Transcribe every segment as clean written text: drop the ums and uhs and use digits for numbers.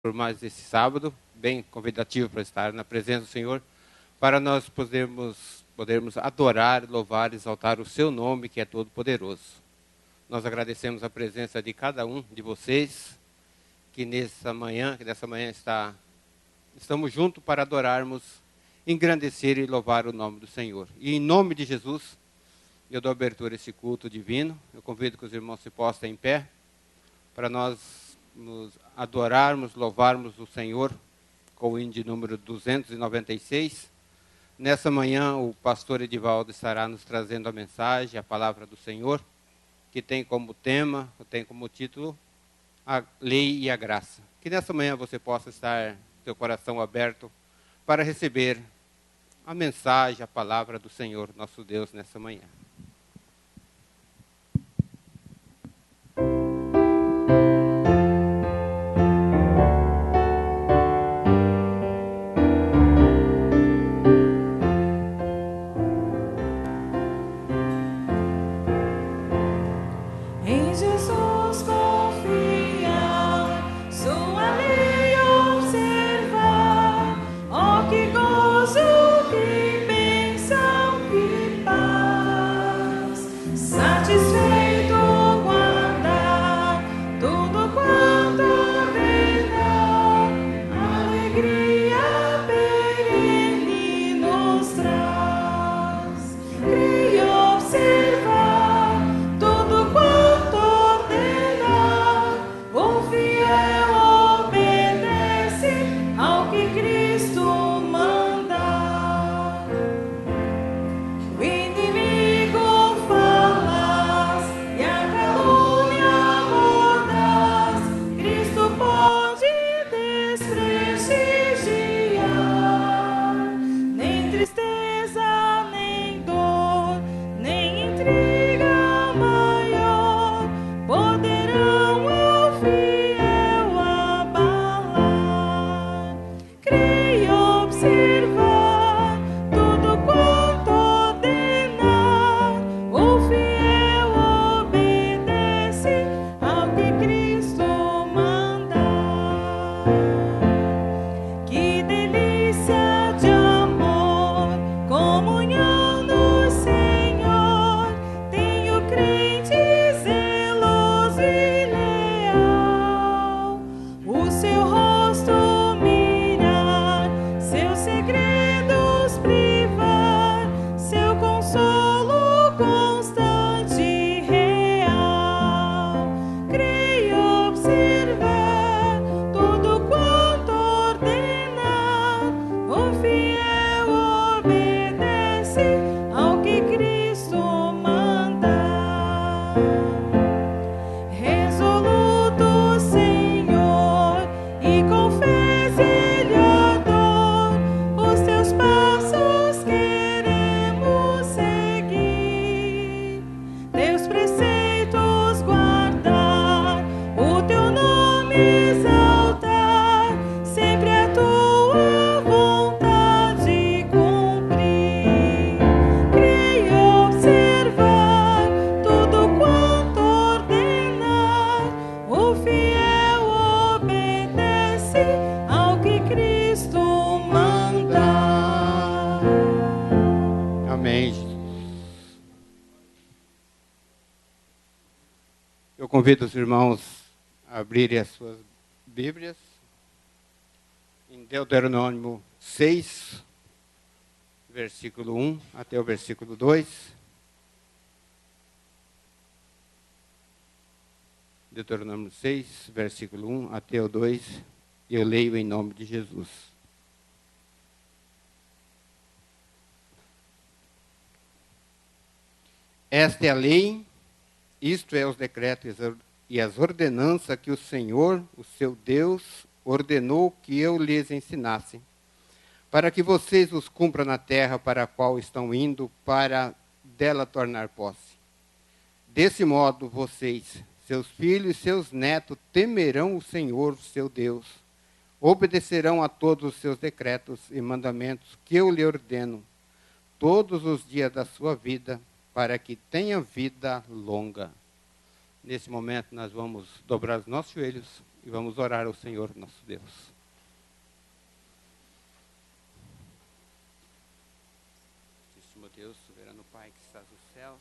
por mais esse sábado, bem convidativo para estar na presença do Senhor, para nós podermos adorar, louvar, exaltar o seu nome, que é todo poderoso. Nós agradecemos a presença de cada um de vocês, que nessa manhã estamos juntos para adorarmos, engrandecer e louvar o nome do Senhor. E em nome de Jesus, eu dou abertura a esse culto divino. Eu convido que os irmãos se postem em pé, para nós nos adorarmos, louvarmos o Senhor, com o hino de número 296. Nessa manhã, o pastor Edivaldo estará nos trazendo a mensagem, a palavra do Senhor, que tem como tema, tem como título, a lei e a graça. Que nessa manhã você possa estar, seu coração aberto, para receber a mensagem, a palavra do Senhor, nosso Deus, nessa manhã. Convido os irmãos a abrirem as suas Bíblias em Deuteronômio 6, versículo 1 até o versículo 2. Deuteronômio 6, versículo 1 até o 2. Eu leio em nome de Jesus. Esta é a lei. Isto é os decretos e as ordenanças que o Senhor, o seu Deus, ordenou que eu lhes ensinasse, para que vocês os cumpram na terra para a qual estão indo, para dela tornar posse. Desse modo, vocês, seus filhos e seus netos, temerão o Senhor, seu Deus, obedecerão a todos os seus decretos e mandamentos que eu lhe ordeno, todos os dias da sua vida, para que tenha vida longa. Nesse momento, nós vamos dobrar os nossos joelhos e vamos orar ao Senhor nosso Deus. Santíssimo Deus, soberano Pai que estás nos céus,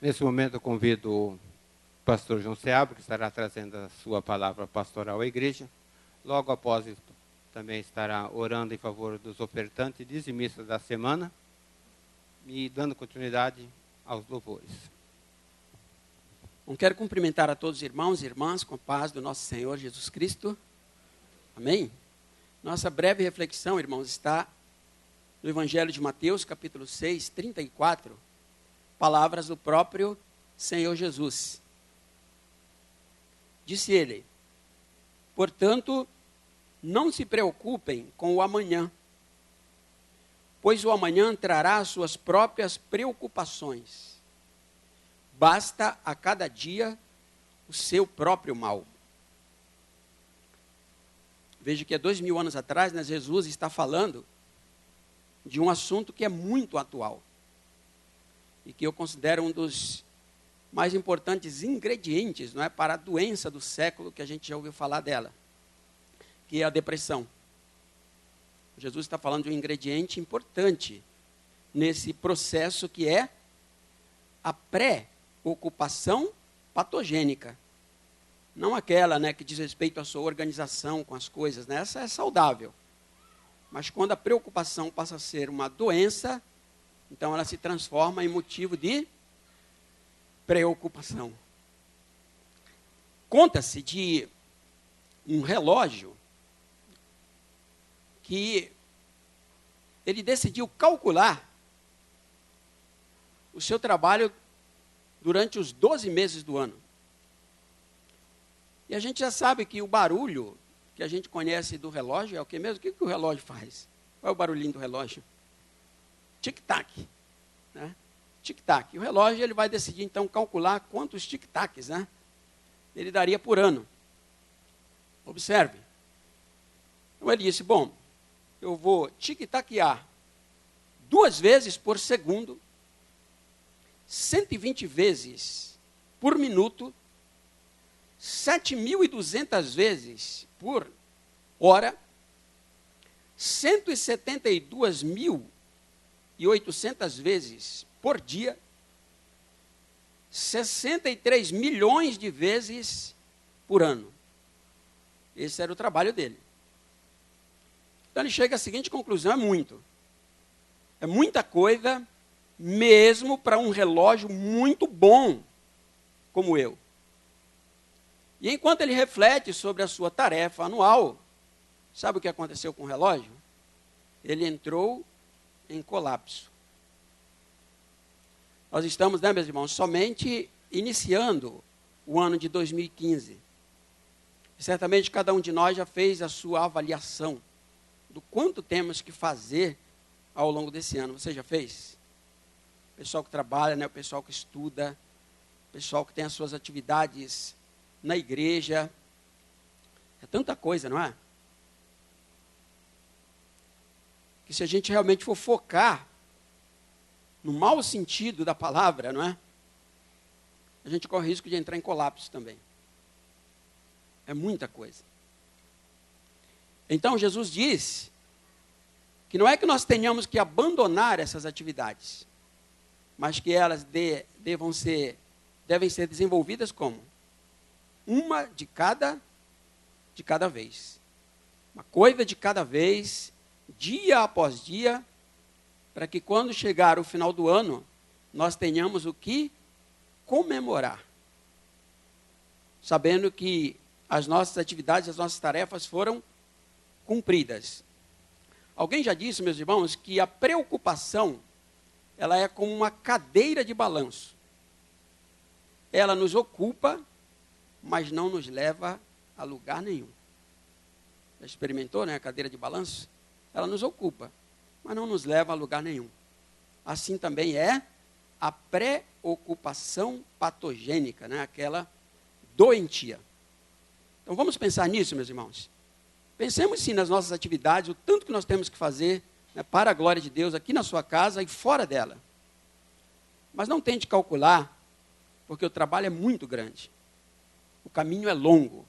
nesse momento eu convido o pastor João Seabra, que estará trazendo a sua palavra pastoral à igreja. Logo após isso, também estará orando em favor dos ofertantes e dizimistas da semana e dando continuidade aos louvores. Bom, quero cumprimentar a todos os irmãos e irmãs com a paz do nosso Senhor Jesus Cristo. Amém? Nossa breve reflexão, irmãos, está no Evangelho de Mateus, capítulo 6, 34, palavras do próprio Senhor Jesus. Disse ele: portanto, não se preocupem com o amanhã, pois o amanhã trará as suas próprias preocupações. Basta a cada dia o seu próprio mal. Veja que há 2000 anos atrás, né, Jesus está falando de um assunto que é muito atual e que eu considero um dos mais importantes ingredientes, não é, para a doença do século que a gente já ouviu falar dela, que é a depressão. Jesus está falando de um ingrediente importante nesse processo que é a pré-ocupação patogênica. Não aquela, né, que diz respeito à sua organização com as coisas, né? Essa é saudável. Mas quando a preocupação passa a ser uma doença, então ela se transforma em motivo de preocupação. Conta-se de um relógio que ele decidiu calcular o seu trabalho durante os 12 meses do ano. E a gente já sabe que o barulho que a gente conhece do relógio é o que mesmo? O que o relógio faz? Qual é o barulhinho do relógio? Tic-tac. Né? Tic-tac. E o relógio ele vai decidir, então, calcular quantos tic-tacs, né, ele daria por ano. Observe. Então ele disse, bom, eu vou tic-taquear 2 vezes por segundo, 120 vezes por minuto, 7.200 vezes por hora, 172.800 vezes por dia, 63 milhões de vezes por ano. Esse era o trabalho dele. Então ele chega à seguinte conclusão, é muito. É muita coisa, mesmo para um relógio muito bom como eu. E enquanto ele reflete sobre a sua tarefa anual, sabe o que aconteceu com o relógio? Ele entrou em colapso. Nós estamos, né, meus irmãos, somente iniciando o ano de 2015. E certamente cada um de nós já fez a sua avaliação do quanto temos que fazer ao longo desse ano. Você já fez? O pessoal que trabalha, né, o pessoal que estuda, o pessoal que tem as suas atividades na igreja. É tanta coisa, não é? Que se a gente realmente for focar no mau sentido da palavra, não é? A gente corre risco de entrar em colapso também. É muita coisa. Então Jesus diz que não é que nós tenhamos que abandonar essas atividades, mas que elas devem ser desenvolvidas como? Uma de cada vez. Uma coisa de cada vez, dia após dia, para que quando chegar o final do ano, nós tenhamos o que comemorar. Sabendo que as nossas atividades, as nossas tarefas foram cumpridas. Alguém já disse, meus irmãos, que a preocupação, ela é como uma cadeira de balanço. Ela nos ocupa, mas não nos leva a lugar nenhum. Já experimentou, né, a cadeira de balanço? Ela nos ocupa, mas não nos leva a lugar nenhum. Assim também é a preocupação patogênica, né, aquela doentia. Então vamos pensar nisso, meus irmãos. Pensemos sim nas nossas atividades, o tanto que nós temos que fazer, né, para a glória de Deus, aqui na sua casa e fora dela. Mas não tente calcular, porque o trabalho é muito grande. O caminho é longo.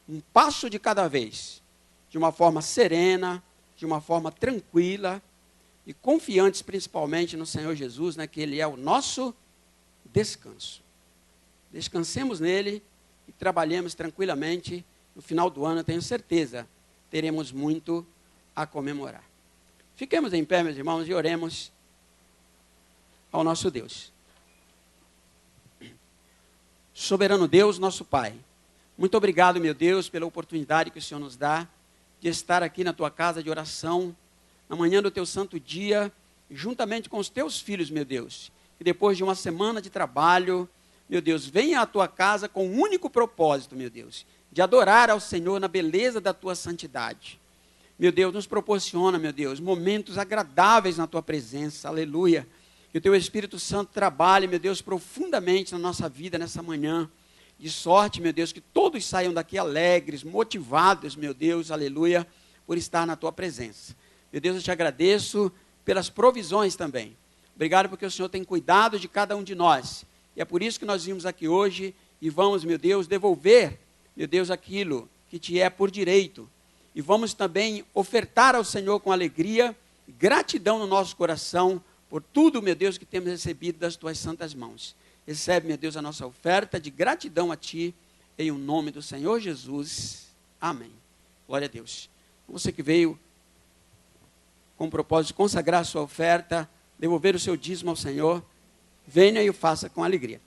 Um passo de cada vez, de uma forma serena, de uma forma tranquila e confiantes principalmente no Senhor Jesus, né, que Ele é o nosso descanso. Descansemos nele e trabalhemos tranquilamente. No final do ano, tenho certeza, teremos muito a comemorar. Fiquemos em pé, meus irmãos, e oremos ao nosso Deus. Soberano Deus, nosso Pai, muito obrigado, meu Deus, pela oportunidade que o Senhor nos dá de estar aqui na Tua casa de oração, na manhã do Teu santo dia, juntamente com os Teus filhos, meu Deus, que depois de uma semana de trabalho, meu Deus, venha à Tua casa com um único propósito, meu Deus, de adorar ao Senhor na beleza da Tua santidade. Meu Deus, nos proporciona, meu Deus, momentos agradáveis na Tua presença, aleluia. Que o Teu Espírito Santo trabalhe, meu Deus, profundamente na nossa vida nessa manhã, de sorte, meu Deus, que todos saiam daqui alegres, motivados, meu Deus, aleluia, por estar na Tua presença. Meu Deus, eu Te agradeço pelas provisões também. Obrigado porque o Senhor tem cuidado de cada um de nós. E é por isso que nós vimos aqui hoje e vamos, meu Deus, devolver, meu Deus, aquilo que Te é por direito. E vamos também ofertar ao Senhor com alegria, gratidão no nosso coração, por tudo, meu Deus, que temos recebido das Tuas santas mãos. Recebe, meu Deus, a nossa oferta de gratidão a Ti, em o nome do Senhor Jesus. Amém. Glória a Deus. Você que veio com o propósito de consagrar a sua oferta, devolver o seu dízimo ao Senhor, venha e o faça com alegria.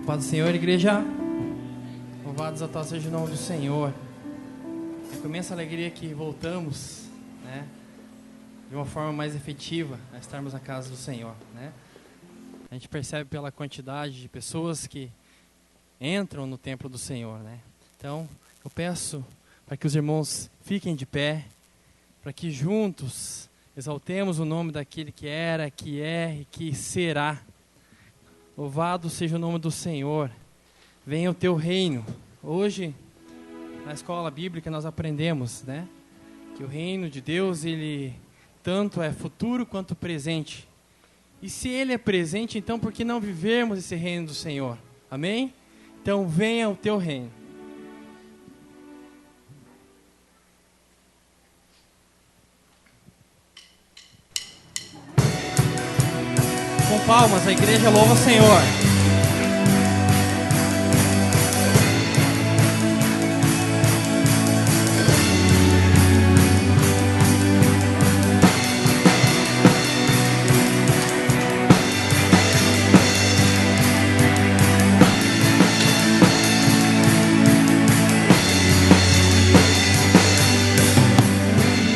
Paz do Senhor, igreja. Louvado exaltado seja o nome do Senhor. É com imensa alegria que voltamos, né, de uma forma mais efetiva a estarmos na casa do Senhor, né. A gente percebe pela quantidade de pessoas que entram no templo do Senhor, né? Então, eu peço para que os irmãos fiquem de pé, para que juntos exaltemos o nome daquele que era, que é e que será. Louvado seja o nome do Senhor. Venha o teu reino. Hoje, na escola bíblica, nós aprendemos, né, que o reino de Deus, ele tanto é futuro quanto presente. E se ele é presente, então por que não vivermos esse reino do Senhor? Amém? Então venha o teu reino. Com palmas, a igreja louva o Senhor.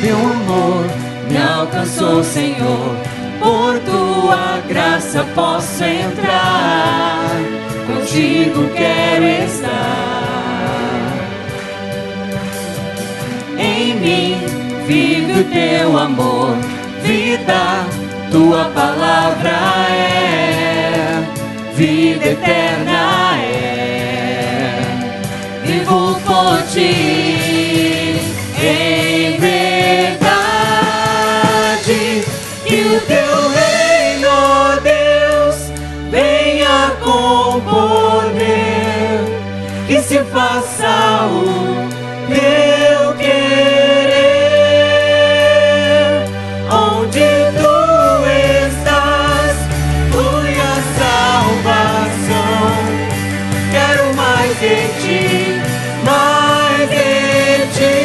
Teu amor me alcançou, Senhor, por tua graça posso entrar, contigo quero estar. Em mim vive o teu amor, vida, tua palavra é, vida eterna é. Vivo por ti, em verdade, que o teu reino, ó Deus, venha com poder, que se faça o teu querer. Onde tu estás, flui a salvação. Quero mais de ti, mais de ti.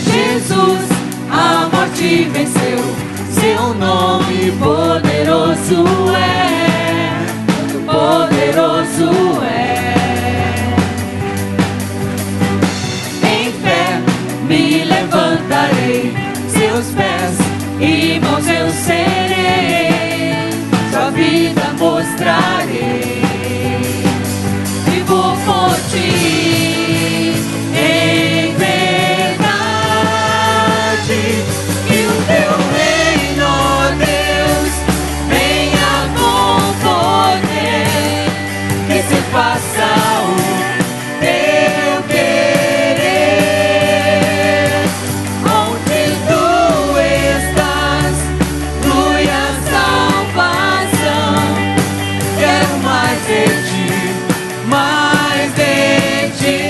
Jesus, a morte venceu, seu nome poderoso é, poderoso é. Em fé me levantarei, seus pés e mãos eu serei, sua vida mostrarei. Vivo por ti, em verdade, que o teu reino, ó Deus, venha com poder, que se faça o teu querer. Onde tu estás, flui a salvação. Quero mais de ti, mais de ti.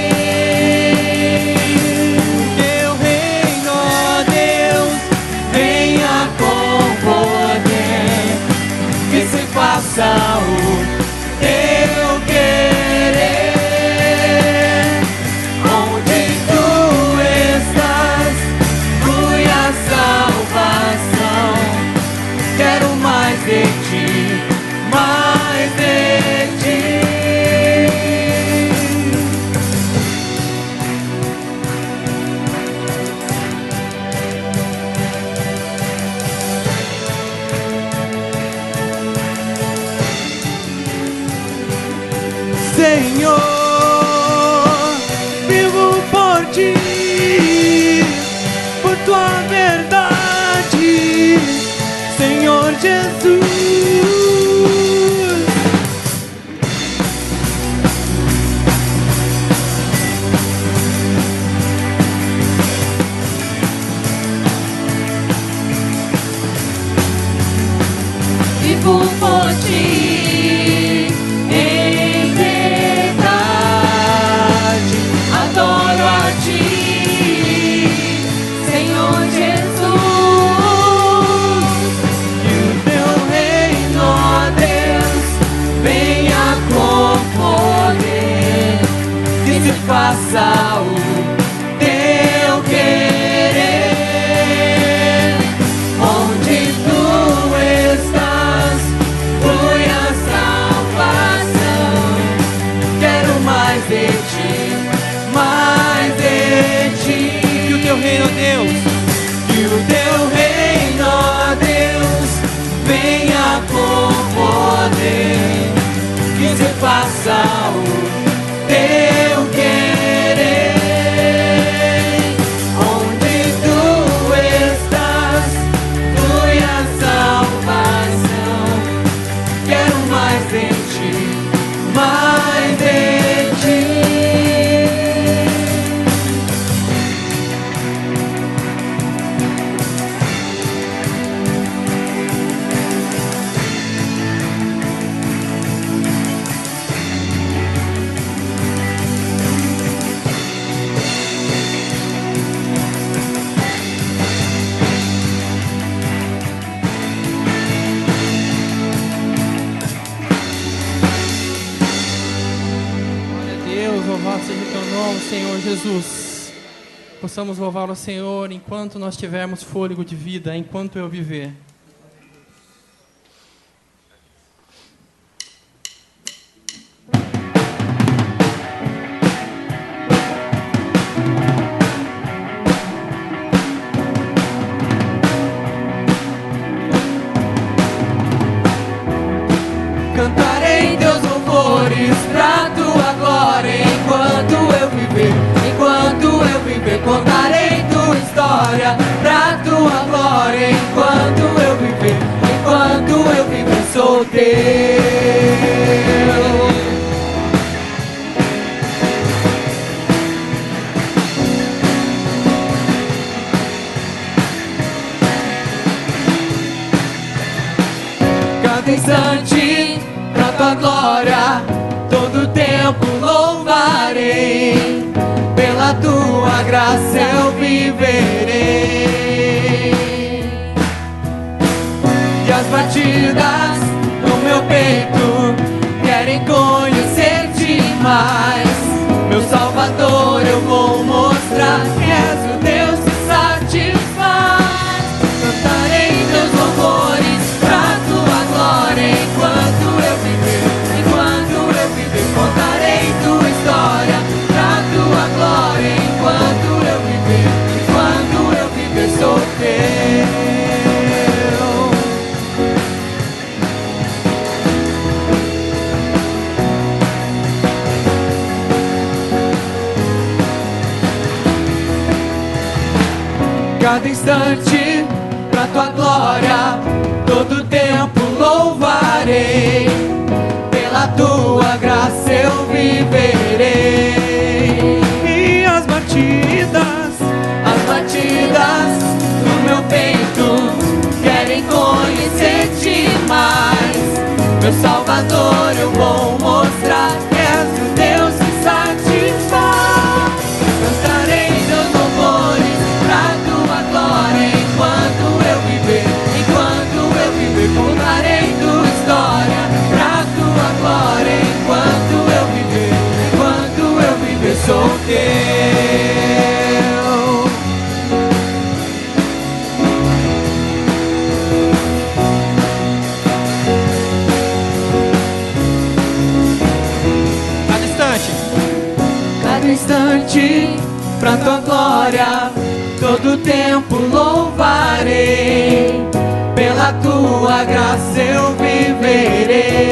Teu reino, ó Deus, venha com poder, que se faça o teu querer. Onde tu estás, flui a salvação. Quero mais de ti, mais de ti. Senhor, vivo por ti, por tua verdade, Senhor Jesus. Vivo por ti, em verdade, adoro a ti, Senhor Jesus. Que o teu reino, ó Deus, venha com poder, que se faça o teu querer. Onde tu estás, faça o teu querer. Onde tu estás, flui a salvação. Quero mais de ti, mais de ti. Louvado seja o teu nome, Senhor Jesus. Possamos louvar o Senhor enquanto nós tivermos fôlego de vida, enquanto eu viver. Cantarei teus louvores pra tua glória. Enquanto eu viver, contarei tua história pra tua glória. Enquanto eu viver, sou teu. Cada instante pra tua glória, todo tempo louvarei. Pela tua graça eu viverei. E as batidas no meu peito querem conhecer-te mais. Meu Salvador, eu vou mostrar que és o Deus que satisfaz. Cantarei teus louvores pra tua glória. Enquanto eu viver, contarei tua história pra tua glória. Enquanto eu viver, sou teu. Cada instante pra tua glória, todo tempo louvarei. Pela tua graça eu viverei. E as batidas no meu peito querem conhecer-te mais. Meu Salvador, eu vou mostrar que és o Deus que satisfaz. Cantarei teus louvores pra tua glória. Enquanto eu viver, contarei tua história pra tua glória. Enquanto eu viver, sou teu. Cada instante pra tua glória, todo tempo louvarei. Pela tua graça eu viverei.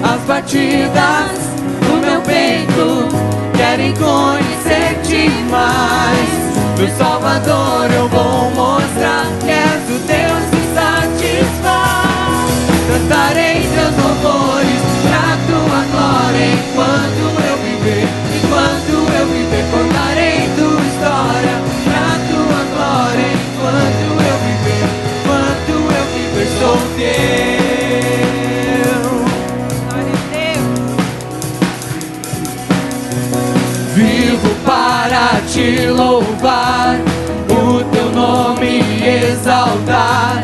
As batidas no meu peito querem conhecer-te mais. Meu Salvador, eu vou mostrar que és o Deus que satisfaz. Cantarei teus louvores pra tua glória. Enquanto eu viver, contarei tua história pra tua glória. Enquanto eu viver, sou teu. Vivo para te louvar, o teu nome exaltar.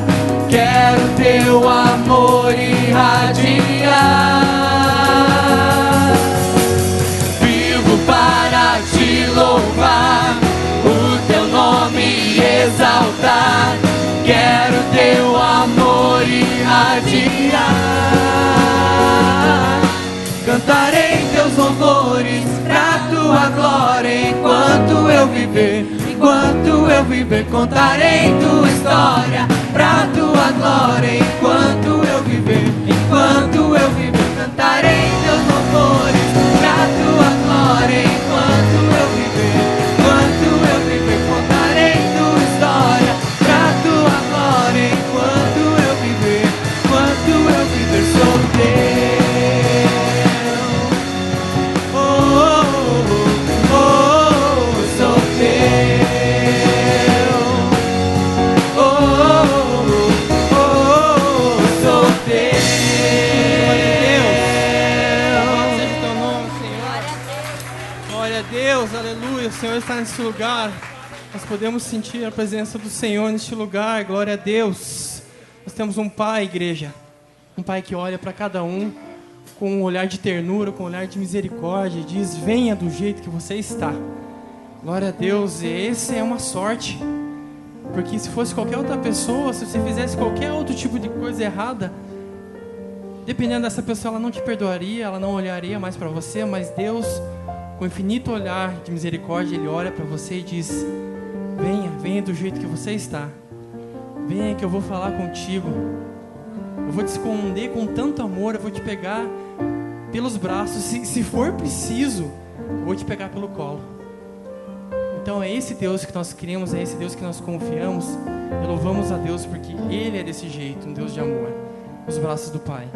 Quero teu amor irradiar. Vivo para te louvar, o teu nome exaltar. Quero teu amor irradiar. Cantarei teus louvores pra tua glória. Enquanto eu viver, contarei tua história pra tua glória. Enquanto eu viver, enquanto eu viver, cantarei teus louvores pra tua glória. Enquanto eu viver, contarei tua história pra tua glória. Enquanto eu viver, sou teu. Oh, oh, oh, sou teu. Oh, oh, sou teu. Seja o teu nome, Senhor. Glória a Deus, aleluia. O Senhor está nesse lugar. Nós podemos sentir a presença do Senhor neste lugar. Glória a Deus. Nós temos um Pai, igreja. Um Pai que olha para cada um com um olhar de ternura, com um olhar de misericórdia, e diz: venha do jeito que você está. Glória a Deus. E essa é uma sorte, porque se fosse qualquer outra pessoa, se você fizesse qualquer outro tipo de coisa errada, dependendo dessa pessoa, ela não te perdoaria, ela não olharia mais para você. Mas Deus, com infinito olhar de misericórdia, Ele olha para você e diz: venha do jeito que você está. Venha que eu vou falar contigo. Eu vou te esconder com tanto amor, eu vou te pegar pelos braços, se for preciso, eu vou te pegar pelo colo. Então é esse Deus que nós cremos, é esse Deus que nós confiamos, e louvamos a Deus porque Ele é desse jeito, um Deus de amor, nos braços do Pai.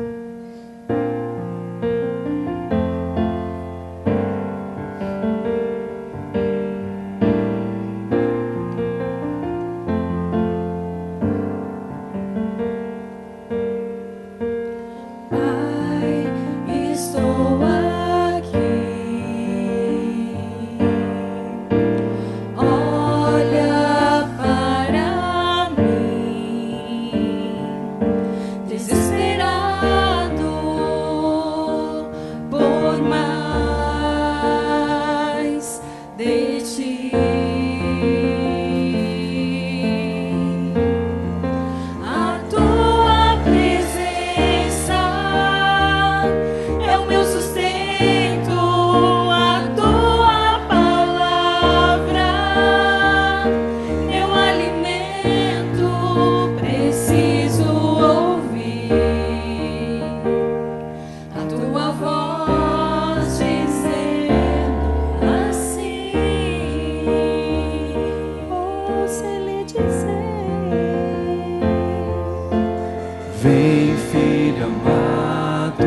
Vem, filho amado,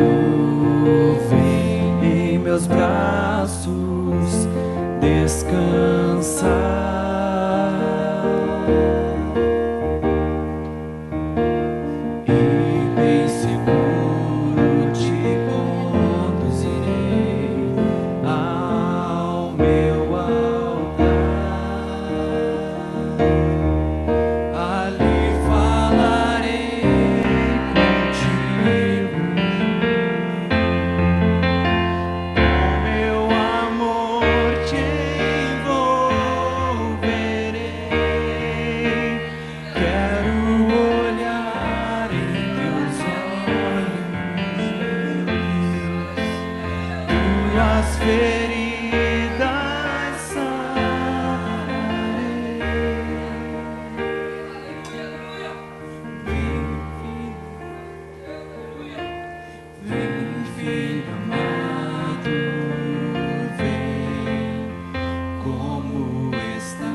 vem em meus braços descansar. E bem seguro te conduzirei ao meu altar. Ali falarei contigo, com meu amor te envolverei. Quero olhar em teus olhos, tuas feridas sararei. Vem, filho amado, vem como estás.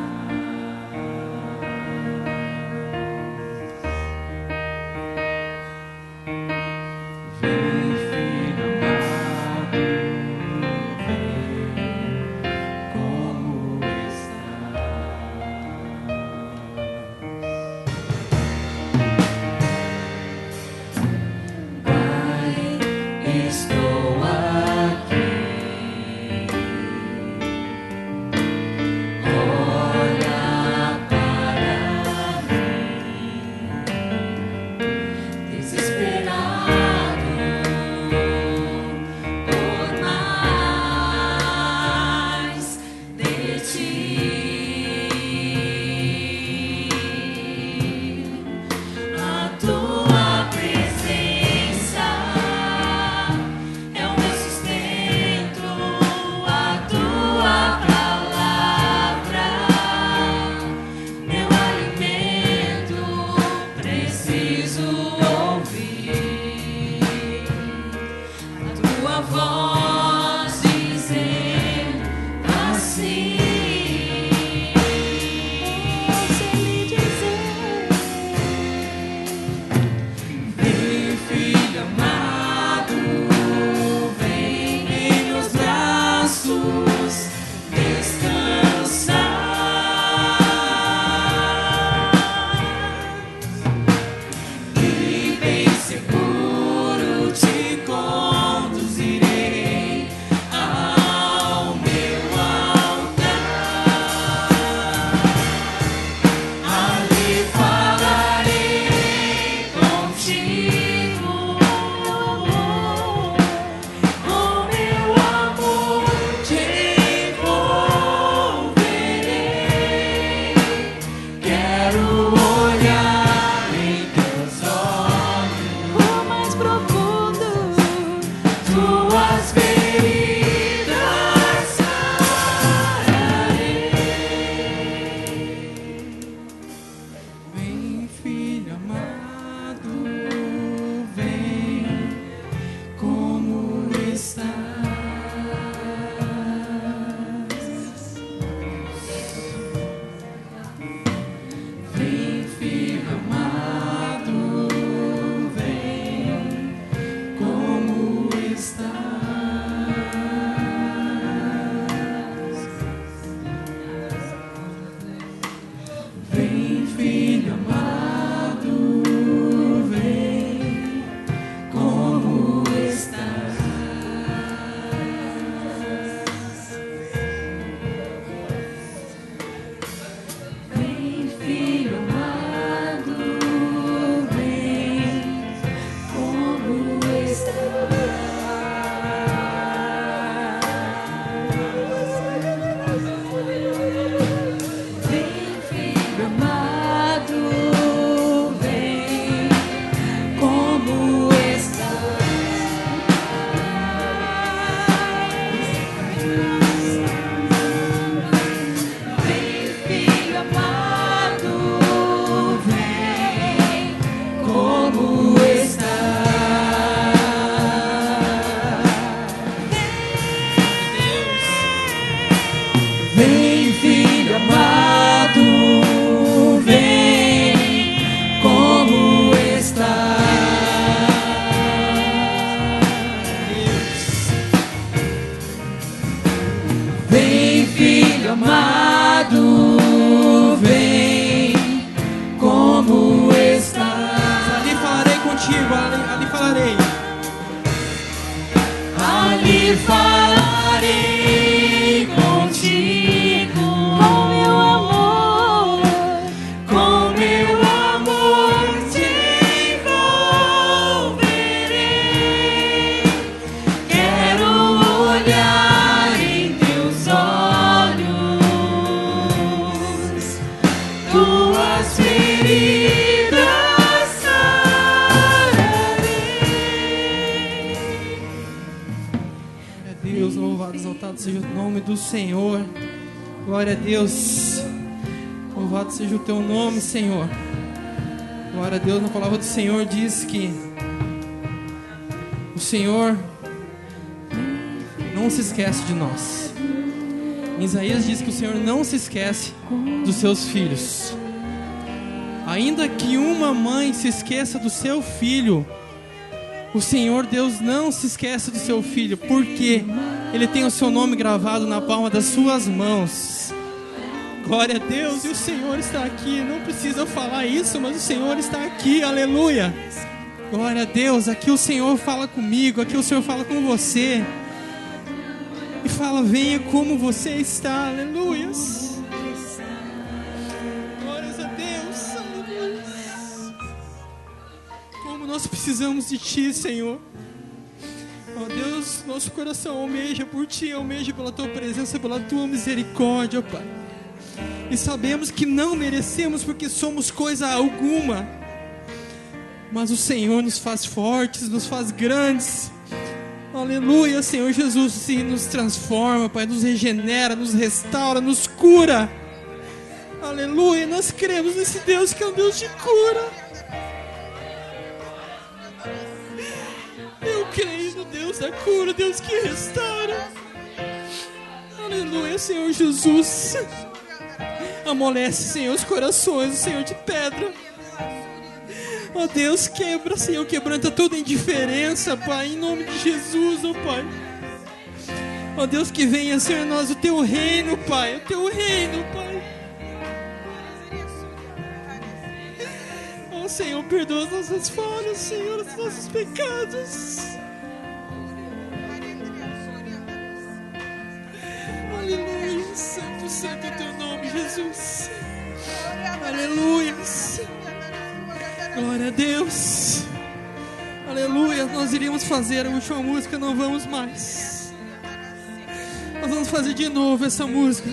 Vem, filho amado, vem como estás. Pai, estou aqui. Olha para mim, desesperado tua voz dizer assim. Ouça ele dizer: vem, filho amado, vem em meus braços descansar. E bem seguro te conduzirei ao meu altar. Ali falarei contigo, com meu amor te envolverei. Quero olhar em teus olhos, o mais profundo, tuas feridas sararei. Vem, filho amado, vem como estás. Vem, filho amado, vem como estás. Vem, filho amado, vem como estás. Vem, filho amado, vem como estás. Vem, filho amado, vem como estás. Vem, filho amado, vem como estás. Vem, filho amado, vem como estás. Vem, filho amado, vem como estás. Ali falarei contigo, ali falarei. Ali falarei contigo, com meu amor te envolverei. Quero olhar em teus olhos, tuas feridas sararei. Glória a Deus, louvado, exaltado seja o nome do Senhor. Glória a Deus. Louvado seja o teu nome, Senhor. Glória a Deus. Na palavra do Senhor diz que o Senhor não se esquece de nós. Em Isaías diz que o Senhor não se esquece dos seus filhos. Ainda que uma mãe se esqueça do seu filho, o Senhor Deus não se esquece do seu filho, porque Ele tem o seu nome gravado na palma das suas mãos. Glória a Deus, e o Senhor está aqui. Não precisa falar isso, mas o Senhor está aqui, aleluia. Glória a Deus, aqui o Senhor fala comigo, aqui o Senhor fala com você. E fala, venha como você está, aleluias. Glórias a Deus, aleluia. Como nós precisamos de Ti, Senhor. Ó Deus, nosso coração almeja por Ti, almeja pela Tua presença, pela Tua misericórdia, ó Pai. E sabemos que não merecemos porque somos coisa alguma. Mas o Senhor nos faz fortes, nos faz grandes. Aleluia, Senhor Jesus, se nos transforma, Pai, nos regenera, nos restaura, nos cura. Aleluia, nós cremos nesse Deus que é um Deus de cura. Eu creio no Deus da cura, Deus que restaura. Aleluia, Senhor Jesus. Amolece, Senhor, os corações, Senhor, de pedra. Ó Deus, quebra, Senhor, quebranta toda indiferença, Pai, em nome de Jesus, ó Pai. Ó Deus, que venha, Senhor, em nós o Teu reino, Pai, o Teu reino, Pai. Ó Senhor, perdoa as nossas falhas, Senhor, os nossos pecados. Aleluia, santo, santo é o Teu nome, Jesus. Aleluia. Glória a Deus. Aleluia. Nós iríamos fazer a última música, não vamos mais. Nós vamos fazer de novo essa música,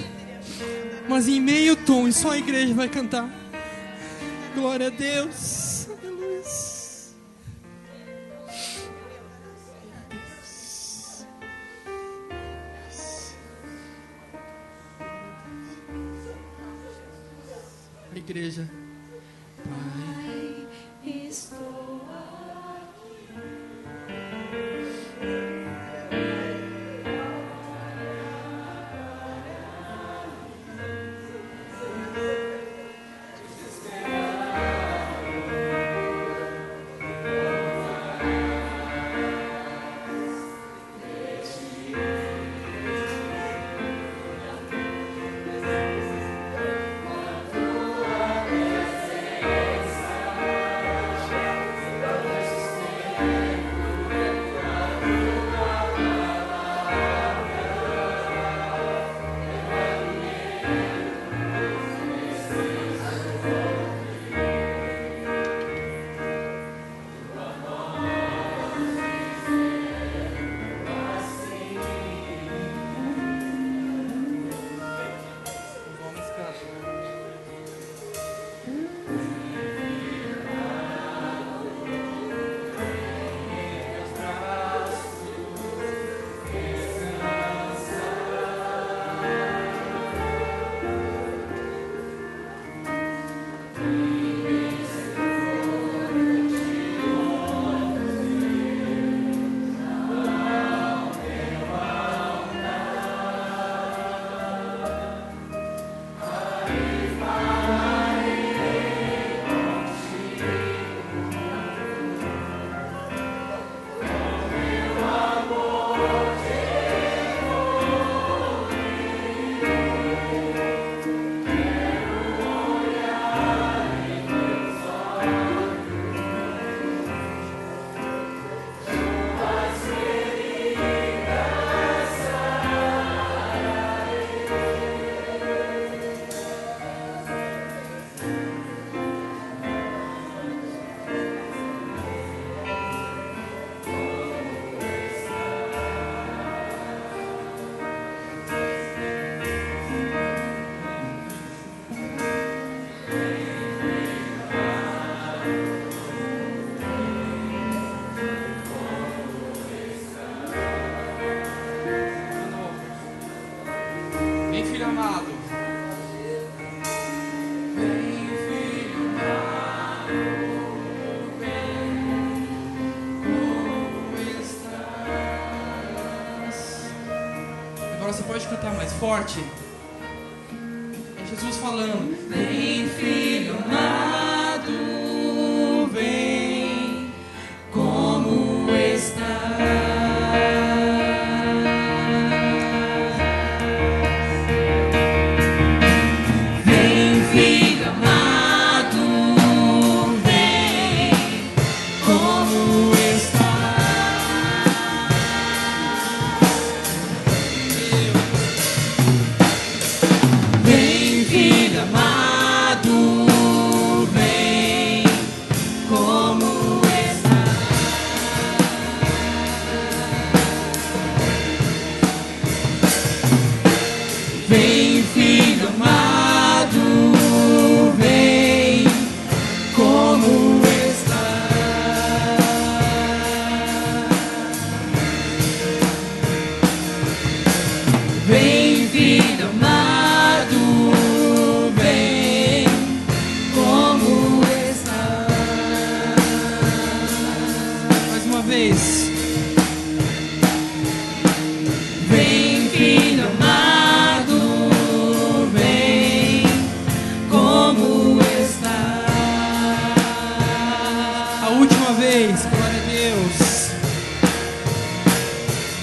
mas em meio tom, e só a igreja vai cantar. Glória a Deus. Aleluia. A igreja. Pai, estou Você pode cantar mais forte? É Jesus falando. Vem, filho amado, vem, como estás. Vem, filho amado, vem, como estás. Vem, filho amado,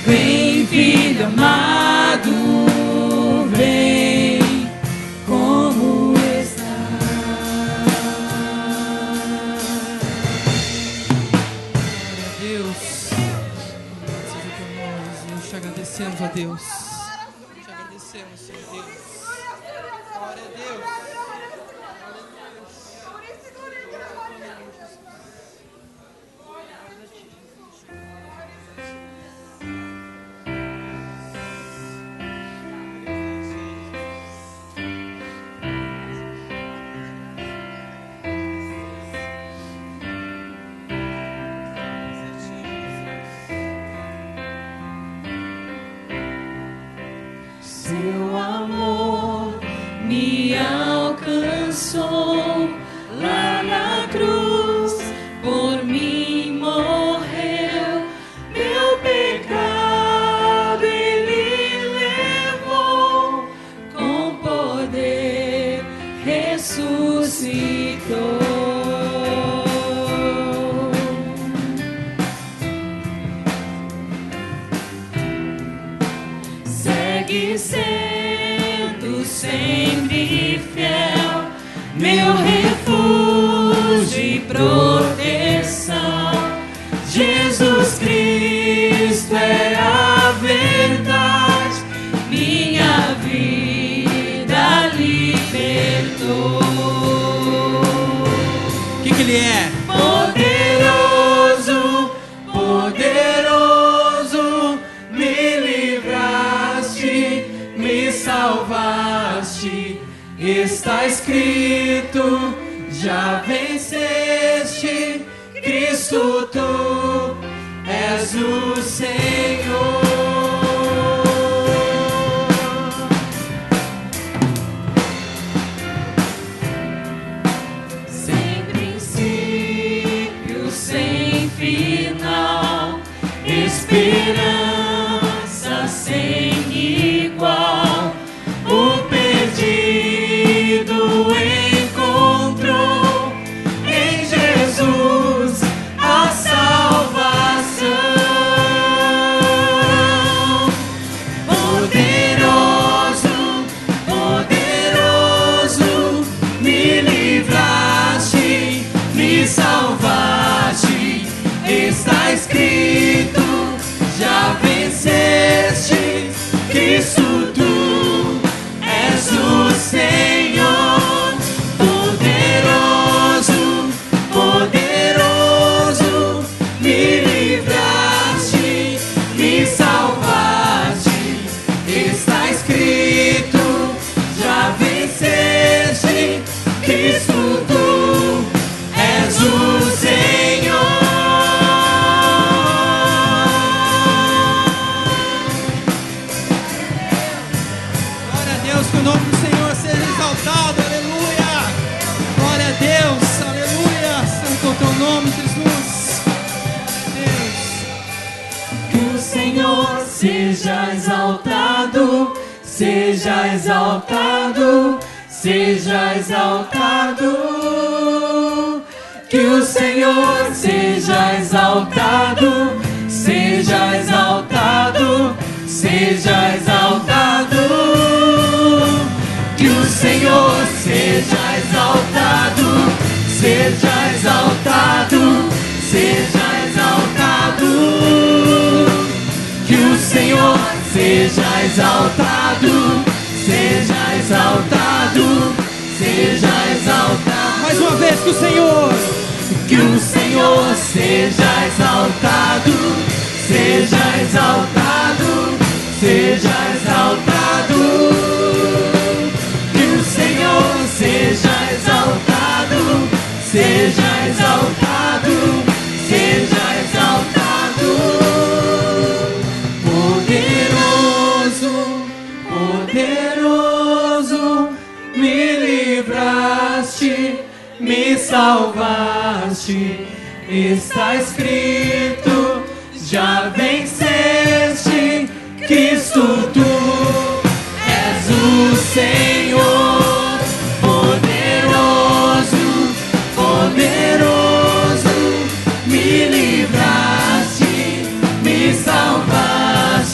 Vem, filho amado, vem, como está. Glória a Deus. Seja teu nome, Jesus. Te agradecemos, ó Deus. Te agradecemos, Senhor Deus. Glória a Deus. Seu amor me alcançou lá na cruz, por mim morreu, meu pecado ele levou, com poder ressuscitou. Segue sendo sempre fiel, meu refúgio e proteção. Jesus Cristo é a verdade, minha vida libertou. O que Ele é? Poderoso, poderoso, me livraste, me salvaste. Está escrito, já venceste, Cristo, tu és o Senhor. Sem princípio, sem final, esperança sem igual. O perdido encontrou em Jesus a salvação. Poderoso, poderoso, me livraste, me salvaste. Está escrito, já venceste, Cristo, tu és o Senhor. Poderoso, poderoso, me livraste, me salvaste. Está escrito, já venceste, Cristo, tu és o Senhor. Glória a Deus, que o nome do Senhor seja exaltado, aleluia! Glória a Deus, aleluia! Santo é o teu nome, Jesus! Deus! Que o Senhor seja exaltado, seja exaltado, seja exaltado. Que o Senhor seja exaltado, seja exaltado, seja exaltado. Que o Senhor seja exaltado, seja exaltado, seja exaltado. Que o Senhor seja exaltado, seja exaltado, seja exaltado. Mais uma vez, que o Senhor seja exaltado, seja exaltado, seja exaltado. Que o Senhor seja exaltado, seja exaltado, seja exaltado. Poderoso, poderoso, me livraste, me salvaste. Está escrito, já venceste, Cristo, tu és o Senhor. Poderoso, poderoso, me livraste, me salvaste.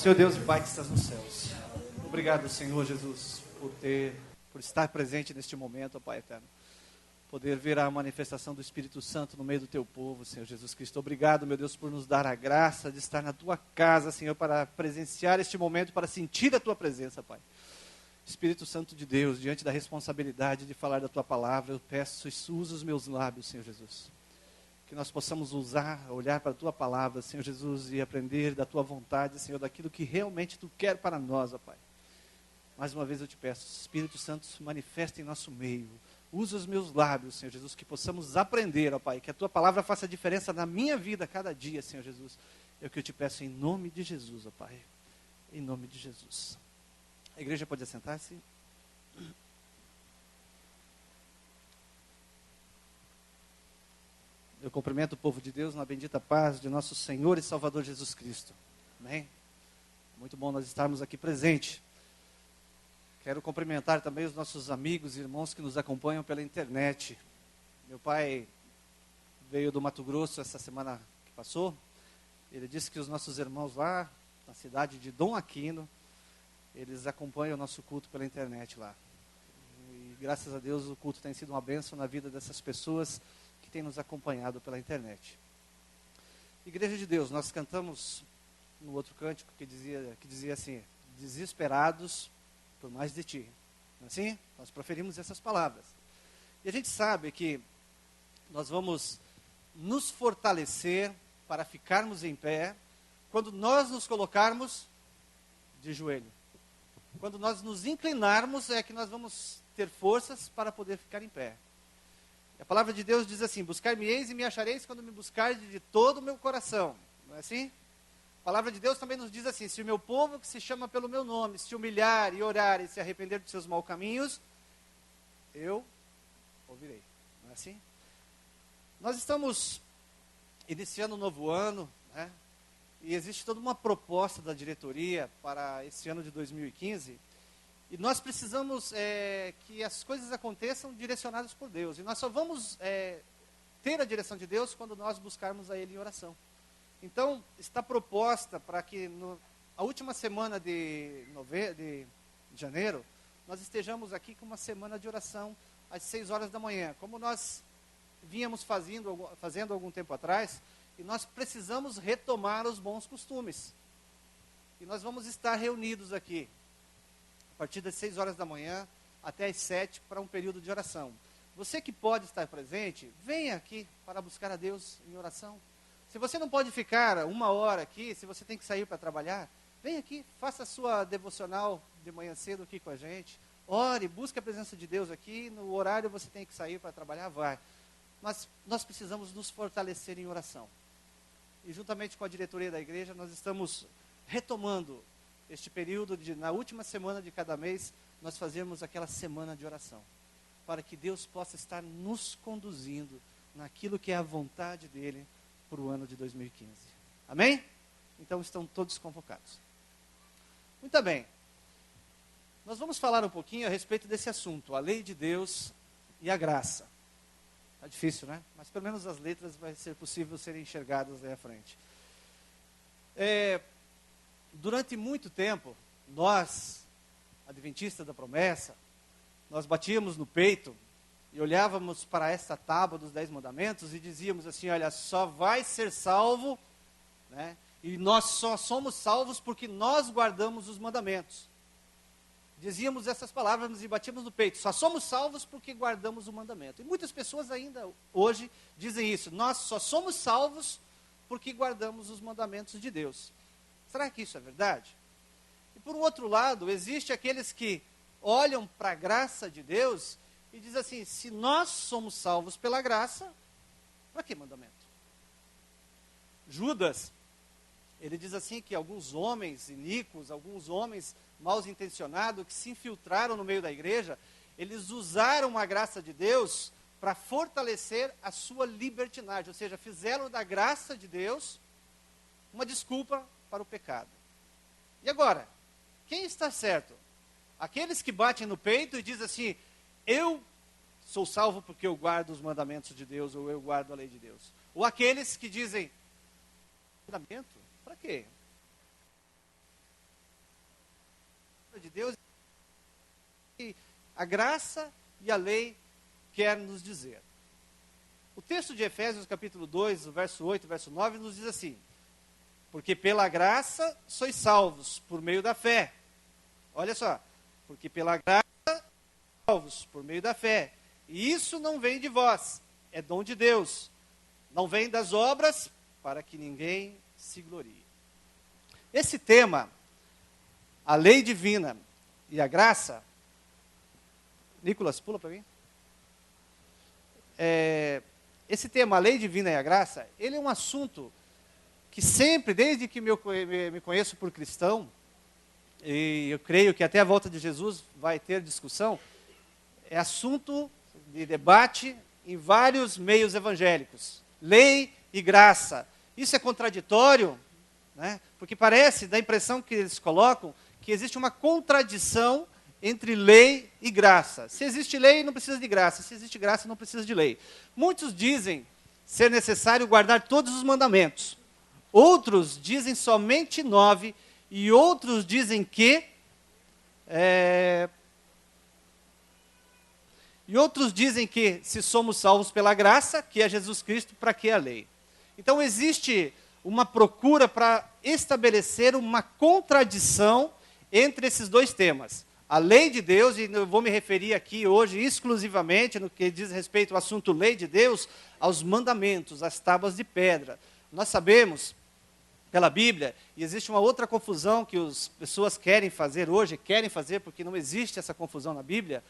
Senhor Deus e Pai que estás nos céus. Obrigado, Senhor Jesus, por estar presente neste momento, ó Pai eterno. Poder ver a manifestação do Espírito Santo no meio do teu povo, Senhor Jesus Cristo. Obrigado, meu Deus, por nos dar a graça de estar na tua casa, Senhor, para presenciar este momento, para sentir a tua presença, Pai. Espírito Santo de Deus, diante da responsabilidade de falar da tua palavra, eu peço, usa os meus lábios, Senhor Jesus. Que nós possamos olhar para a tua palavra, Senhor Jesus, e aprender da tua vontade, Senhor, daquilo que realmente tu quer para nós, ó Pai. Mais uma vez eu te peço, Espírito Santo, se manifesta em nosso meio. Usa os meus lábios, Senhor Jesus, que possamos aprender, ó Pai, que a tua palavra faça diferença na minha vida a cada dia, Senhor Jesus. É o que eu te peço em nome de Jesus, ó Pai. Em nome de Jesus. A igreja pode assentar-se? Eu cumprimento o povo de Deus na bendita paz de nosso Senhor e Salvador Jesus Cristo. Amém? Muito bom nós estarmos aqui presentes. Quero cumprimentar também os nossos amigos e irmãos que nos acompanham pela internet. Meu pai veio do Mato Grosso essa semana que passou. Ele disse que os nossos irmãos lá, na cidade de Dom Aquino, eles acompanham o nosso culto pela internet lá. E graças a Deus o culto tem sido uma bênção na vida dessas pessoas que têm nos acompanhado pela internet. Igreja de Deus, nós cantamos no outro cântico que dizia assim: desesperados por mais de ti. Não é assim? Nós proferimos essas palavras. E a gente sabe que nós vamos nos fortalecer para ficarmos em pé quando nós nos colocarmos de joelho. Quando nós nos inclinarmos é que nós vamos ter forças para poder ficar em pé. E a palavra de Deus diz assim: buscar-me-eis e me achareis quando me buscardes de todo o meu coração. Não é assim? A palavra de Deus também nos diz assim: se o meu povo que se chama pelo meu nome se humilhar e orar e se arrepender dos seus maus caminhos, eu ouvirei. Não é assim? Nós estamos iniciando um novo ano, né? E existe toda uma proposta da diretoria para esse ano de 2015. E nós precisamos que as coisas aconteçam direcionadas por Deus. E nós só vamos ter a direção de Deus quando nós buscarmos a Ele em oração. Então, está proposta para que a última semana de janeiro, nós estejamos aqui com uma semana de oração às 6 horas da manhã. Como nós vínhamos fazendo algum tempo atrás, e nós precisamos retomar os bons costumes. E nós vamos estar reunidos aqui, a partir das 6 horas da manhã até as 7, para um período de oração. Você que pode estar presente, venha aqui para buscar a Deus em oração. Se você não pode ficar 1 hora aqui, se você tem que sair para trabalhar, vem aqui, faça a sua devocional de manhã cedo aqui com a gente. Ore, busque a presença de Deus aqui. No horário você tem que sair para trabalhar, vai. Mas nós precisamos nos fortalecer em oração. E juntamente com a diretoria da igreja, nós estamos retomando este período na última semana de cada mês, nós fazemos aquela semana de oração, para que Deus possa estar nos conduzindo naquilo que é a vontade dEle para o ano de 2015. Amém? Então estão todos convocados. Muito bem. Nós vamos falar um pouquinho a respeito desse assunto, a lei de Deus e a graça. Está difícil, né? Mas pelo menos as letras vai ser possível serem enxergadas aí à frente. Durante muito tempo, nós, adventistas da promessa, nós batíamos no peito e olhávamos para esta tábua dos 10 mandamentos e dizíamos assim: olha, só vai ser salvo, né? E nós só somos salvos porque nós guardamos os mandamentos. Dizíamos essas palavras e batíamos no peito: só somos salvos porque guardamos o mandamento. E muitas pessoas ainda hoje dizem isso: nós só somos salvos porque guardamos os mandamentos de Deus. Será que isso é verdade? E por um outro lado, existe aqueles que olham para a graça de Deus e dizem assim: se nós somos salvos pela graça, para que mandamento? Judas, ele diz assim que alguns homens iníquos, alguns homens mal intencionados que se infiltraram no meio da igreja, eles usaram a graça de Deus para fortalecer a sua libertinagem, ou seja, fizeram da graça de Deus uma desculpa para o pecado. E agora, quem está certo? Aqueles que batem no peito e dizem assim: eu sou salvo porque eu guardo os mandamentos de Deus, ou eu guardo a lei de Deus. Ou aqueles que dizem: mandamento? Para quê? Deus, e a graça e a lei quer nos dizer. O texto de Efésios, capítulo 2, o verso 8 e verso 9, nos diz assim: porque pela graça sois salvos por meio da fé. Olha só, porque pela graça sois salvos por meio da fé. E isso não vem de vós, é dom de Deus. Não vem das obras, para que ninguém se glorie. Esse tema, a lei divina e a graça, Nicolas, pula para mim. Esse tema, a lei divina e a graça, ele é um assunto que sempre, desde que me conheço por cristão, e eu creio que até a volta de Jesus vai ter discussão, é assunto de debate em vários meios evangélicos. Lei e graça. Isso é contraditório, né? Porque parece, dá a impressão que eles colocam, que existe uma contradição entre lei e graça. Se existe lei, não precisa de graça. Se existe graça, não precisa de lei. Muitos dizem ser necessário guardar todos os mandamentos. Outros dizem somente 9. E outros dizem que... E outros dizem que se somos salvos pela graça, que é Jesus Cristo, para que a lei? Então existe uma procura para estabelecer uma contradição entre esses dois temas. A lei de Deus, e eu vou me referir aqui hoje exclusivamente, no que diz respeito ao assunto lei de Deus, aos mandamentos, às tábuas de pedra. Nós sabemos, pela Bíblia, e existe uma outra confusão que as pessoas querem fazer hoje, porque não existe essa confusão na Bíblia,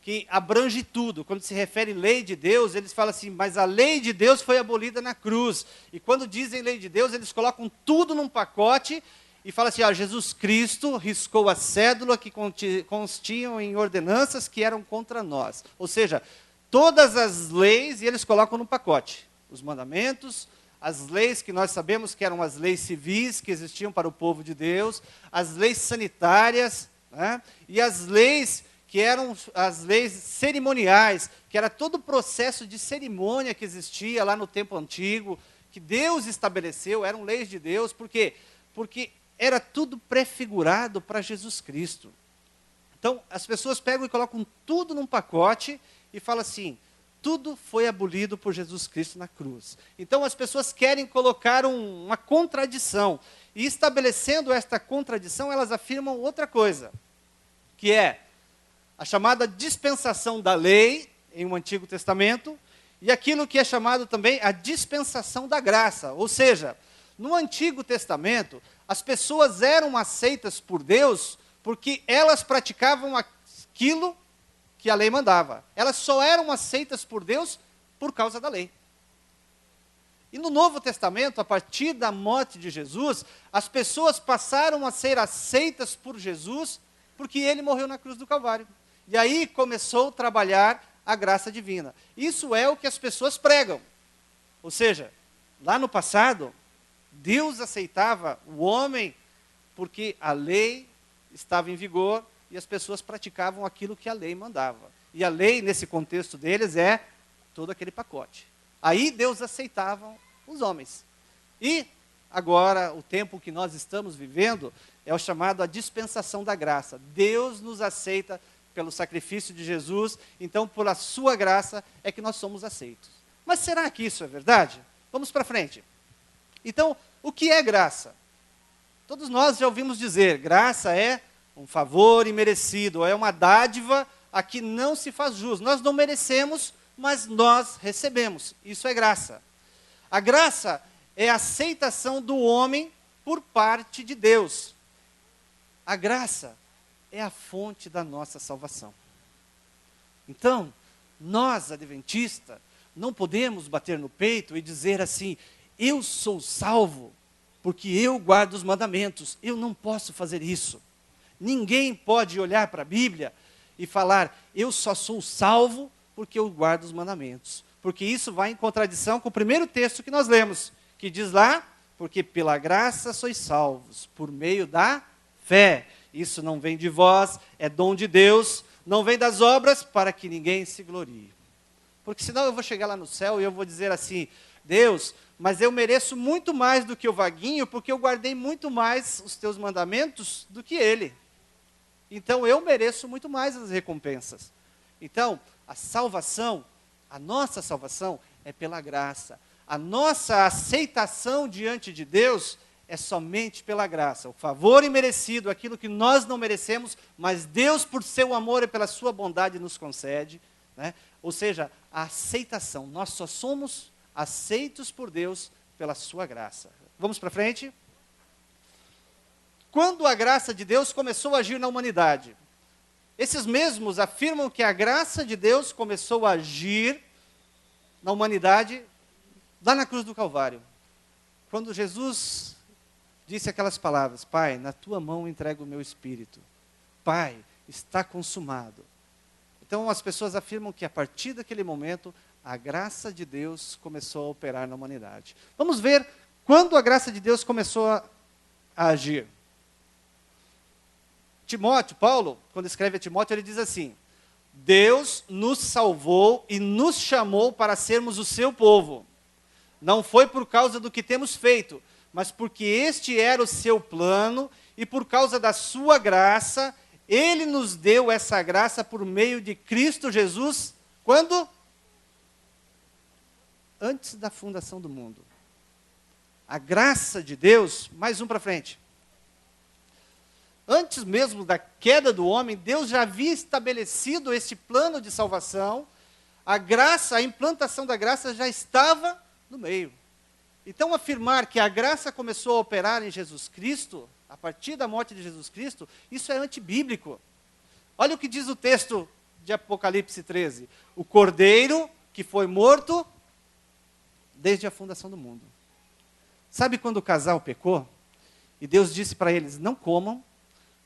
que abrange tudo. Quando se refere lei de Deus, eles falam assim, mas a lei de Deus foi abolida na cruz. E quando dizem lei de Deus, eles colocam tudo num pacote e falam assim, Jesus Cristo riscou a cédula que constinham em ordenanças que eram contra nós. Ou seja, todas as leis, e eles colocam num pacote. Os mandamentos, as leis que nós sabemos que eram as leis civis que existiam para o povo de Deus, as leis sanitárias, né? E as leis que eram as leis cerimoniais, que era todo o processo de cerimônia que existia lá no tempo antigo, que Deus estabeleceu, eram leis de Deus, por quê? Porque era tudo prefigurado para Jesus Cristo. Então, as pessoas pegam e colocam tudo num pacote e falam assim, tudo foi abolido por Jesus Cristo na cruz. Então, as pessoas querem colocar uma contradição, e estabelecendo esta contradição, elas afirmam outra coisa, que é a chamada dispensação da lei, em um Antigo Testamento, e aquilo que é chamado também a dispensação da graça. Ou seja, no Antigo Testamento, as pessoas eram aceitas por Deus porque elas praticavam aquilo que a lei mandava. Elas só eram aceitas por Deus por causa da lei. E no Novo Testamento, a partir da morte de Jesus, as pessoas passaram a ser aceitas por Jesus porque ele morreu na cruz do Calvário. E aí começou a trabalhar a graça divina. Isso é o que as pessoas pregam. Ou seja, lá no passado, Deus aceitava o homem porque a lei estava em vigor e as pessoas praticavam aquilo que a lei mandava. E a lei, nesse contexto deles, é todo aquele pacote. Aí Deus aceitava os homens. E agora, o tempo que nós estamos vivendo é o chamado a dispensação da graça. Deus nos aceita pelo sacrifício de Jesus, então, por a sua graça, é que nós somos aceitos. Mas será que isso é verdade? Vamos para frente. Então, o que é graça? Todos nós já ouvimos dizer, graça é um favor imerecido, é uma dádiva a que não se faz jus. Nós não merecemos, mas nós recebemos. Isso é graça. A graça é a aceitação do homem por parte de Deus. A graça é a fonte da nossa salvação. Então, nós, adventistas, não podemos bater no peito e dizer assim, eu sou salvo porque eu guardo os mandamentos. Eu não posso fazer isso. Ninguém pode olhar para a Bíblia e falar, eu só sou salvo porque eu guardo os mandamentos. Porque isso vai em contradição com o primeiro texto que nós lemos, que diz lá, porque pela graça sois salvos, por meio da fé. Isso não vem de vós, é dom de Deus, não vem das obras para que ninguém se glorie. Porque senão eu vou chegar lá no céu e eu vou dizer assim, Deus, mas eu mereço muito mais do que o Vaguinho, porque eu guardei muito mais os teus mandamentos do que ele. então eu mereço muito mais as recompensas. Então, a salvação, a nossa salvação é pela graça. A nossa aceitação diante de Deus é somente pela graça. O favor imerecido, aquilo que nós não merecemos, mas Deus, por seu amor e pela sua bondade, nos concede. Né? Ou seja, a aceitação. Nós só somos aceitos por Deus pela sua graça. Vamos para frente? Quando a graça de Deus começou a agir na humanidade? Esses mesmos afirmam que a graça de Deus começou a agir na humanidade lá na cruz do Calvário. Quando Jesus disse aquelas palavras: Pai, na tua mão entrego o meu espírito. Pai, está consumado. Então as pessoas afirmam que a partir daquele momento, a graça de Deus começou a operar na humanidade. Vamos ver quando a graça de Deus começou a agir. Timóteo, Paulo, quando escreve a Timóteo, ele diz assim: Deus nos salvou e nos chamou para sermos o seu povo. Não foi por causa do que temos feito, mas porque este era o seu plano e por causa da sua graça, ele nos deu essa graça por meio de Cristo Jesus. Quando? Antes da fundação do mundo. A graça de Deus, mais um para frente. Antes mesmo da queda do homem, Deus já havia estabelecido esse plano de salvação. A graça, a implantação da graça já estava no meio. Então, afirmar que a graça começou a operar em Jesus Cristo, a partir da morte de Jesus Cristo, isso é antibíblico. Olha o que diz o texto de Apocalipse 13. O cordeiro que foi morto desde a fundação do mundo. Sabe quando o casal pecou? E Deus disse para eles: não comam,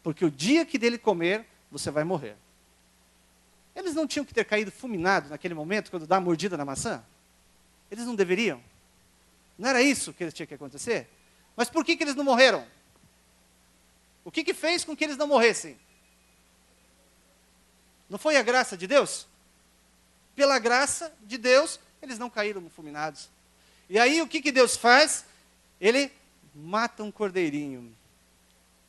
porque o dia que dele comer, você vai morrer. Eles não tinham que ter caído fulminados naquele momento, quando dá a mordida na maçã? Eles não deveriam? Não era isso que tinha que acontecer? Mas por que eles não morreram? O que fez com que eles não morressem? Não foi a graça de Deus? Pela graça de Deus, eles não caíram fulminados. E aí o que Deus faz? Ele mata um cordeirinho.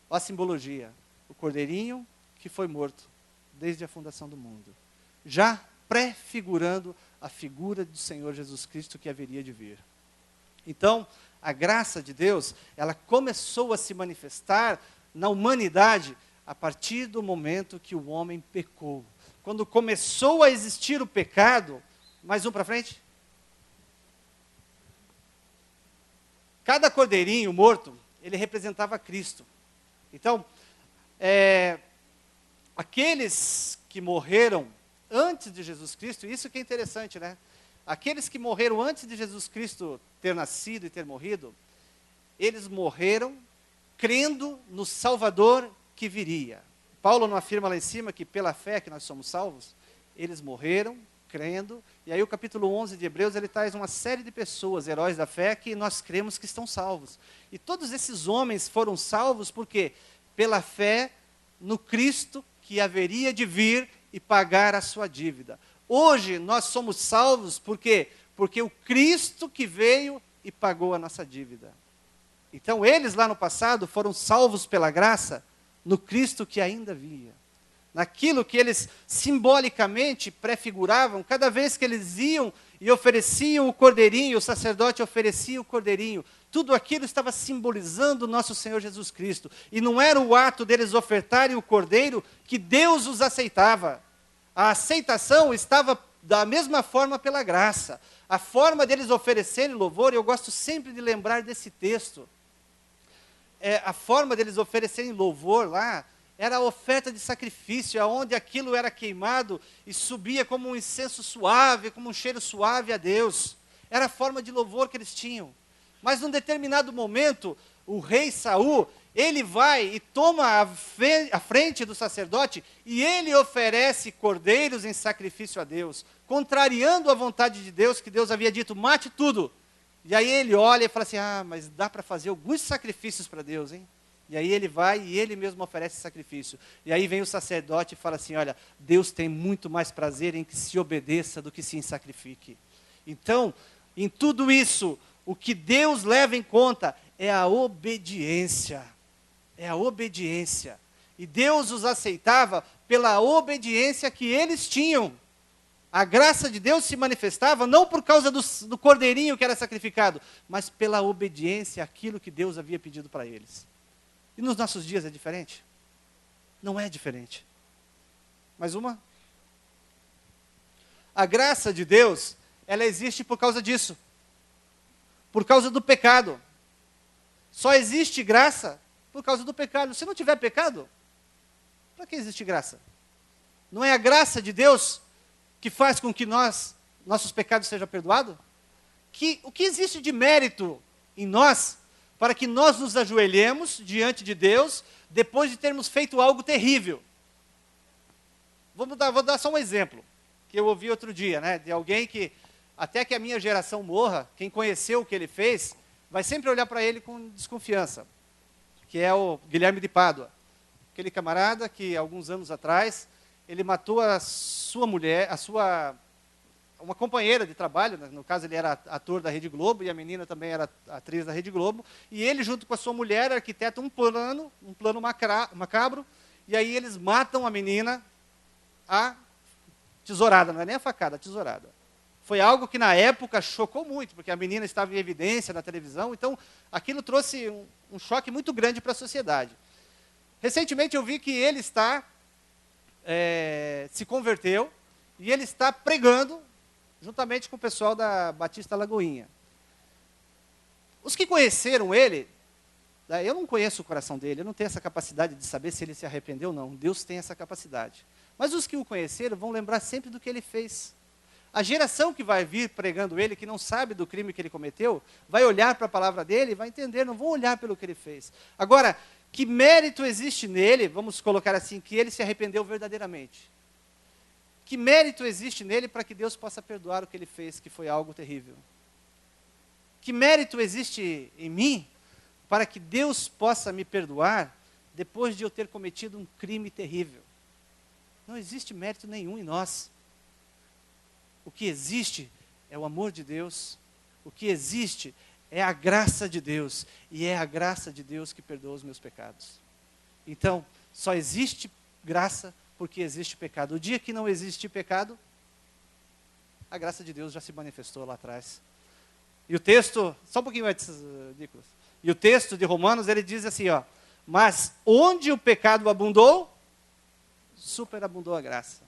Olha a simbologia. O cordeirinho que foi morto desde a fundação do mundo. Já prefigurando a figura do Senhor Jesus Cristo que haveria de vir. Então, a graça de Deus, ela começou a se manifestar na humanidade a partir do momento que o homem pecou. Quando começou a existir o pecado, mais um para frente. Cada cordeirinho morto, ele representava Cristo. Então, aqueles que morreram antes de Jesus Cristo, isso que é interessante, né? Aqueles que morreram antes de Jesus Cristo ter nascido e ter morrido, eles morreram crendo no Salvador que viria. Paulo não afirma lá em cima que pela fé que nós somos salvos? Eles morreram crendo, e aí o capítulo 11 de Hebreus, ele traz uma série de pessoas, heróis da fé, que nós cremos que estão salvos. E todos esses homens foram salvos porque pela fé no Cristo que haveria de vir e pagar a sua dívida. Hoje nós somos salvos por quê? Porque o Cristo que veio e pagou a nossa dívida. Então eles lá no passado foram salvos pela graça no Cristo que ainda via. Naquilo que eles simbolicamente prefiguravam, cada vez que eles iam e ofereciam o cordeirinho, o sacerdote oferecia o cordeirinho, tudo aquilo estava simbolizando o nosso Senhor Jesus Cristo. E não era o ato deles ofertarem o cordeiro que Deus os aceitava. A aceitação estava da mesma forma pela graça. A forma deles oferecerem louvor, eu gosto sempre de lembrar desse texto. A forma deles oferecerem louvor lá, era a oferta de sacrifício, onde aquilo era queimado e subia como um incenso suave, como um cheiro suave a Deus. Era a forma de louvor que eles tinham. Mas num determinado momento, o rei Saul, ele vai e toma a frente do sacerdote e ele oferece cordeiros em sacrifício a Deus, contrariando a vontade de Deus, que Deus havia dito, mate tudo. E aí ele olha e fala assim, mas dá para fazer alguns sacrifícios para Deus, hein? E aí ele vai e ele mesmo oferece sacrifício. E aí vem o sacerdote e fala assim, olha, Deus tem muito mais prazer em que se obedeça do que se sacrifique. Então, em tudo isso, o que Deus leva em conta é a obediência. É a obediência. E Deus os aceitava pela obediência que eles tinham. A graça de Deus se manifestava não por causa do cordeirinho que era sacrificado, mas pela obediência àquilo que Deus havia pedido para eles. E nos nossos dias é diferente? Não é diferente. Mais uma? A graça de Deus, ela existe por causa disso. Por causa do pecado. Só existe graça por causa do pecado. Se não tiver pecado, para que existe graça? Não é a graça de Deus que faz com que nossos pecados sejam perdoados? O que existe de mérito em nós para que nós nos ajoelhemos diante de Deus depois de termos feito algo terrível? Vou dar só um exemplo, que eu ouvi outro dia, né, de alguém que, até que a minha geração morra, quem conheceu o que ele fez, vai sempre olhar para ele com desconfiança, que é o Guilherme de Pádua. Aquele camarada que, alguns anos atrás, ele matou a sua mulher, uma companheira de trabalho, no caso ele era ator da Rede Globo, e a menina também era atriz da Rede Globo, e ele, junto com a sua mulher, arquiteta um plano macabro, e aí eles matam a menina a tesourada, não é nem a facada, a tesourada. Foi algo que na época chocou muito, porque a menina estava em evidência na televisão, então aquilo trouxe um choque muito grande para a sociedade. Recentemente eu vi que ele se converteu e ele está pregando juntamente com o pessoal da Batista Lagoinha. Os que conheceram ele, eu não conheço o coração dele, eu não tenho essa capacidade de saber se ele se arrependeu ou não. Deus tem essa capacidade. Mas os que o conheceram vão lembrar sempre do que ele fez. A geração que vai vir pregando ele, que não sabe do crime que ele cometeu, vai olhar para a palavra dele e vai entender, não vão olhar pelo que ele fez. Agora, que mérito existe nele, vamos colocar assim, que ele se arrependeu verdadeiramente? Que mérito existe nele para que Deus possa perdoar o que ele fez, que foi algo terrível? Que mérito existe em mim para que Deus possa me perdoar depois de eu ter cometido um crime terrível? Não existe mérito nenhum em nós. O que existe é o amor de Deus, o que existe é a graça de Deus, e é a graça de Deus que perdoa os meus pecados. Então, só existe graça porque existe pecado. O dia que não existe pecado, a graça de Deus já se manifestou lá atrás. E o texto, só um pouquinho antes, Nicolas. E o texto de Romanos, ele diz assim, ó, mas onde o pecado abundou, superabundou a graça.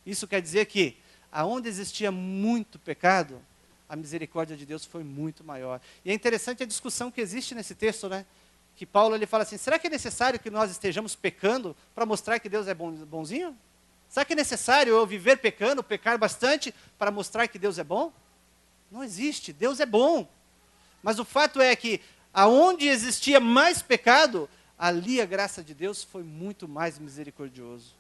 Isso quer dizer que, aonde existia muito pecado, a misericórdia de Deus foi muito maior. E é interessante a discussão que existe nesse texto, né? Que Paulo ele fala assim, será que é necessário que nós estejamos pecando para mostrar que Deus é bonzinho? Será que é necessário eu viver pecando, pecar bastante, para mostrar que Deus é bom? Não existe, Deus é bom. Mas o fato é que, aonde existia mais pecado, ali a graça de Deus foi muito mais misericordioso.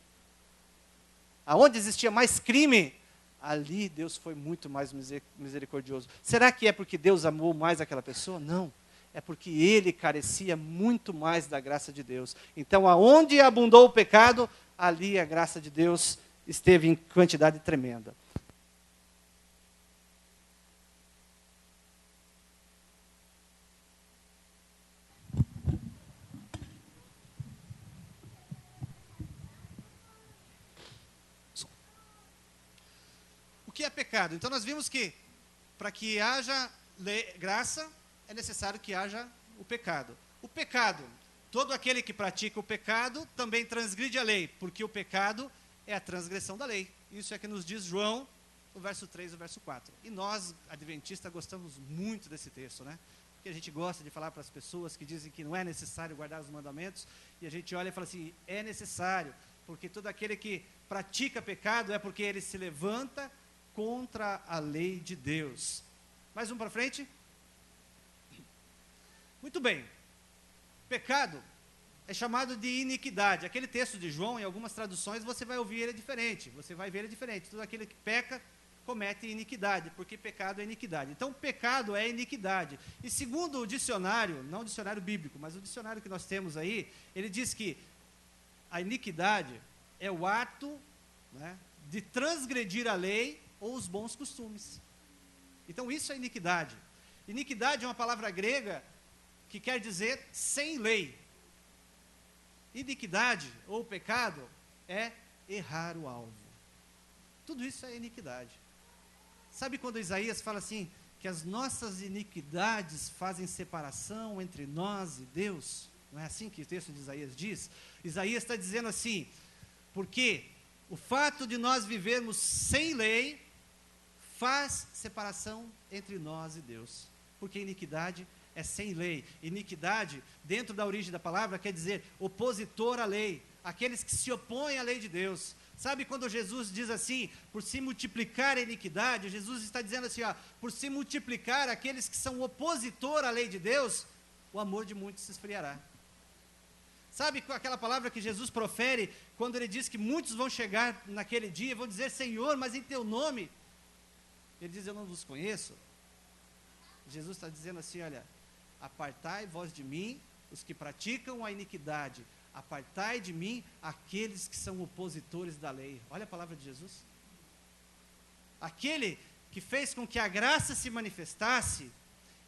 Aonde existia mais crime, ali Deus foi muito mais misericordioso. Será que é porque Deus amou mais aquela pessoa? Não. É porque ele carecia muito mais da graça de Deus. Então, aonde abundou o pecado, ali a graça de Deus esteve em quantidade tremenda. O que é pecado? Então nós vimos que para que haja graça, é necessário que haja o pecado. O pecado, todo aquele que pratica o pecado também transgride a lei, porque o pecado é a transgressão da lei. Isso é que nos diz João, o verso 3 e o verso 4. E nós, adventistas, gostamos muito desse texto, né? Porque a gente gosta de falar para as pessoas que dizem que não é necessário guardar os mandamentos, e a gente olha e fala assim, é necessário, porque todo aquele que pratica pecado é porque ele se levanta contra a lei de Deus. Mais um para frente. Muito bem. Pecado é chamado de iniquidade. Aquele texto de João, em algumas traduções, você vai ouvir ele diferente. Você vai ver ele diferente. Todo aquele que peca, comete iniquidade, porque pecado é iniquidade. Então, pecado é iniquidade. E segundo o dicionário, não o dicionário bíblico, mas o dicionário que nós temos aí, ele diz que a iniquidade é o ato, né, de transgredir a lei ou os bons costumes. Então isso é iniquidade. Iniquidade é uma palavra grega que quer dizer sem lei. iniquidade ou pecado é errar o alvo. Tudo isso é iniquidade. Sabe quando Isaías fala assim, que as nossas iniquidades fazem separação entre nós e Deus? Não é assim que o texto de Isaías diz? Isaías está dizendo assim, porque o fato de nós vivermos sem lei faz separação entre nós e Deus. Porque iniquidade é sem lei. Iniquidade, dentro da origem da palavra, quer dizer opositor à lei. Aqueles que se opõem à lei de Deus. Sabe quando Jesus diz assim, por se multiplicar a iniquidade, Jesus está dizendo assim, ó, por se multiplicar aqueles que são opositor à lei de Deus, o amor de muitos se esfriará. Sabe aquela palavra que Jesus profere, quando ele diz que muitos vão chegar naquele dia e vão dizer, Senhor, mas em teu nome, ele diz, eu não vos conheço. Jesus está dizendo assim, olha, apartai vós de mim, os que praticam a iniquidade, apartai de mim aqueles que são opositores da lei. Olha a palavra de Jesus. Aquele que fez com que a graça se manifestasse,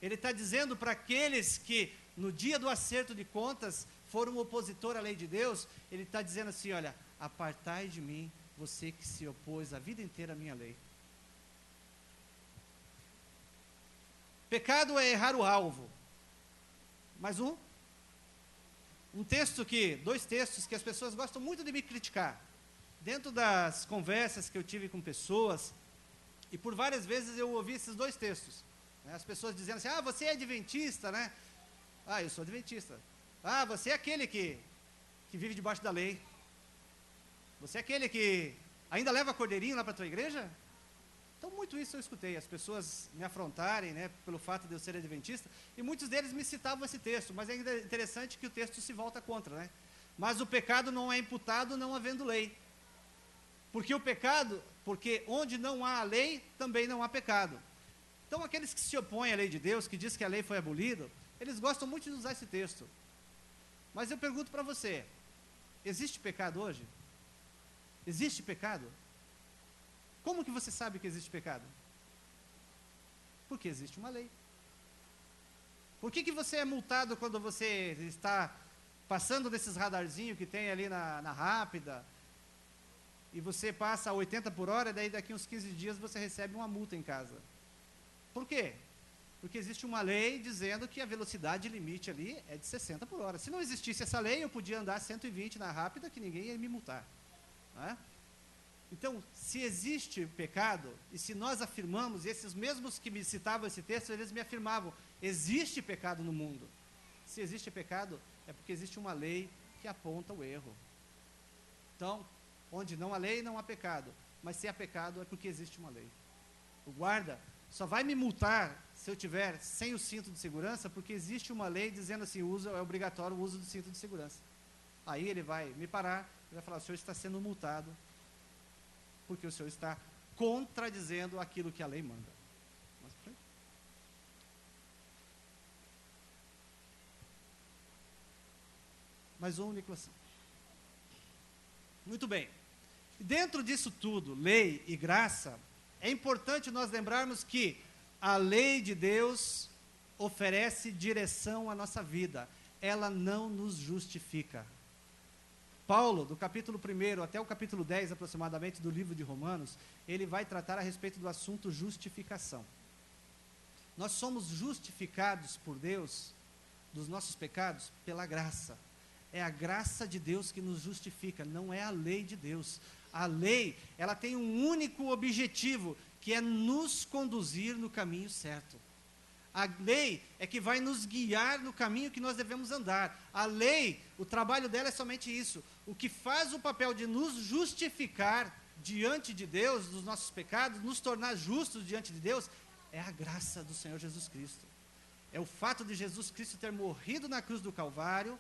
ele está dizendo para aqueles que no dia do acerto de contas foram opositor à lei de Deus, ele está dizendo assim, olha, apartai de mim você que se opôs a vida inteira à minha lei. Pecado é errar o alvo. Mais dois textos que as pessoas gostam muito de me criticar. Dentro das conversas que eu tive com pessoas, e por várias vezes eu ouvi esses dois textos. Né? As pessoas dizendo assim, você é adventista, né? Eu sou adventista. Você é aquele que vive debaixo da lei. Você é aquele que ainda leva cordeirinho lá para a tua igreja? Então, muito isso eu escutei, as pessoas me afrontarem, né, pelo fato de eu ser adventista, e muitos deles me citavam esse texto, mas é interessante que o texto se volta contra, né? Mas o pecado não é imputado não havendo lei. Porque onde não há a lei, também não há pecado. Então, aqueles que se opõem à lei de Deus, que diz que a lei foi abolida, eles gostam muito de usar esse texto. Mas eu pergunto para você, existe pecado hoje? Existe pecado? Como que você sabe que existe pecado? Porque existe uma lei. Por que você é multado quando você está passando desses radarzinhos que tem ali na rápida, e você passa a 80 por hora, daí daqui uns 15 dias você recebe uma multa em casa? Por quê? Porque existe uma lei dizendo que a velocidade limite ali é de 60 por hora. Se não existisse essa lei, eu podia andar 120 na rápida, que ninguém ia me multar. Não é? Então, se existe pecado, e se nós afirmamos, e esses mesmos que me citavam esse texto, eles me afirmavam, existe pecado no mundo. Se existe pecado, é porque existe uma lei que aponta o erro. Então, onde não há lei, não há pecado. Mas se há pecado, é porque existe uma lei. O guarda só vai me multar se eu tiver sem o cinto de segurança, porque existe uma lei dizendo assim, é obrigatório o uso do cinto de segurança. Aí ele vai me parar, e vai falar, o senhor está sendo multado, porque o senhor está contradizendo aquilo que a lei manda. Mais um, Nicolas. Muito bem. Dentro disso tudo, lei e graça, é importante nós lembrarmos que a lei de Deus oferece direção à nossa vida. Ela não nos justifica. Paulo, do capítulo 1 até o capítulo 10, aproximadamente, do livro de Romanos, ele vai tratar a respeito do assunto justificação. Nós somos justificados por Deus, dos nossos pecados, pela graça. É a graça de Deus que nos justifica, não é a lei de Deus. A lei, ela tem um único objetivo, que é nos conduzir no caminho certo. A lei é que vai nos guiar no caminho que nós devemos andar. A lei, o trabalho dela é somente isso. O que faz o papel de nos justificar diante de Deus, dos nossos pecados, nos tornar justos diante de Deus, é a graça do Senhor Jesus Cristo. É o fato de Jesus Cristo ter morrido na cruz do Calvário.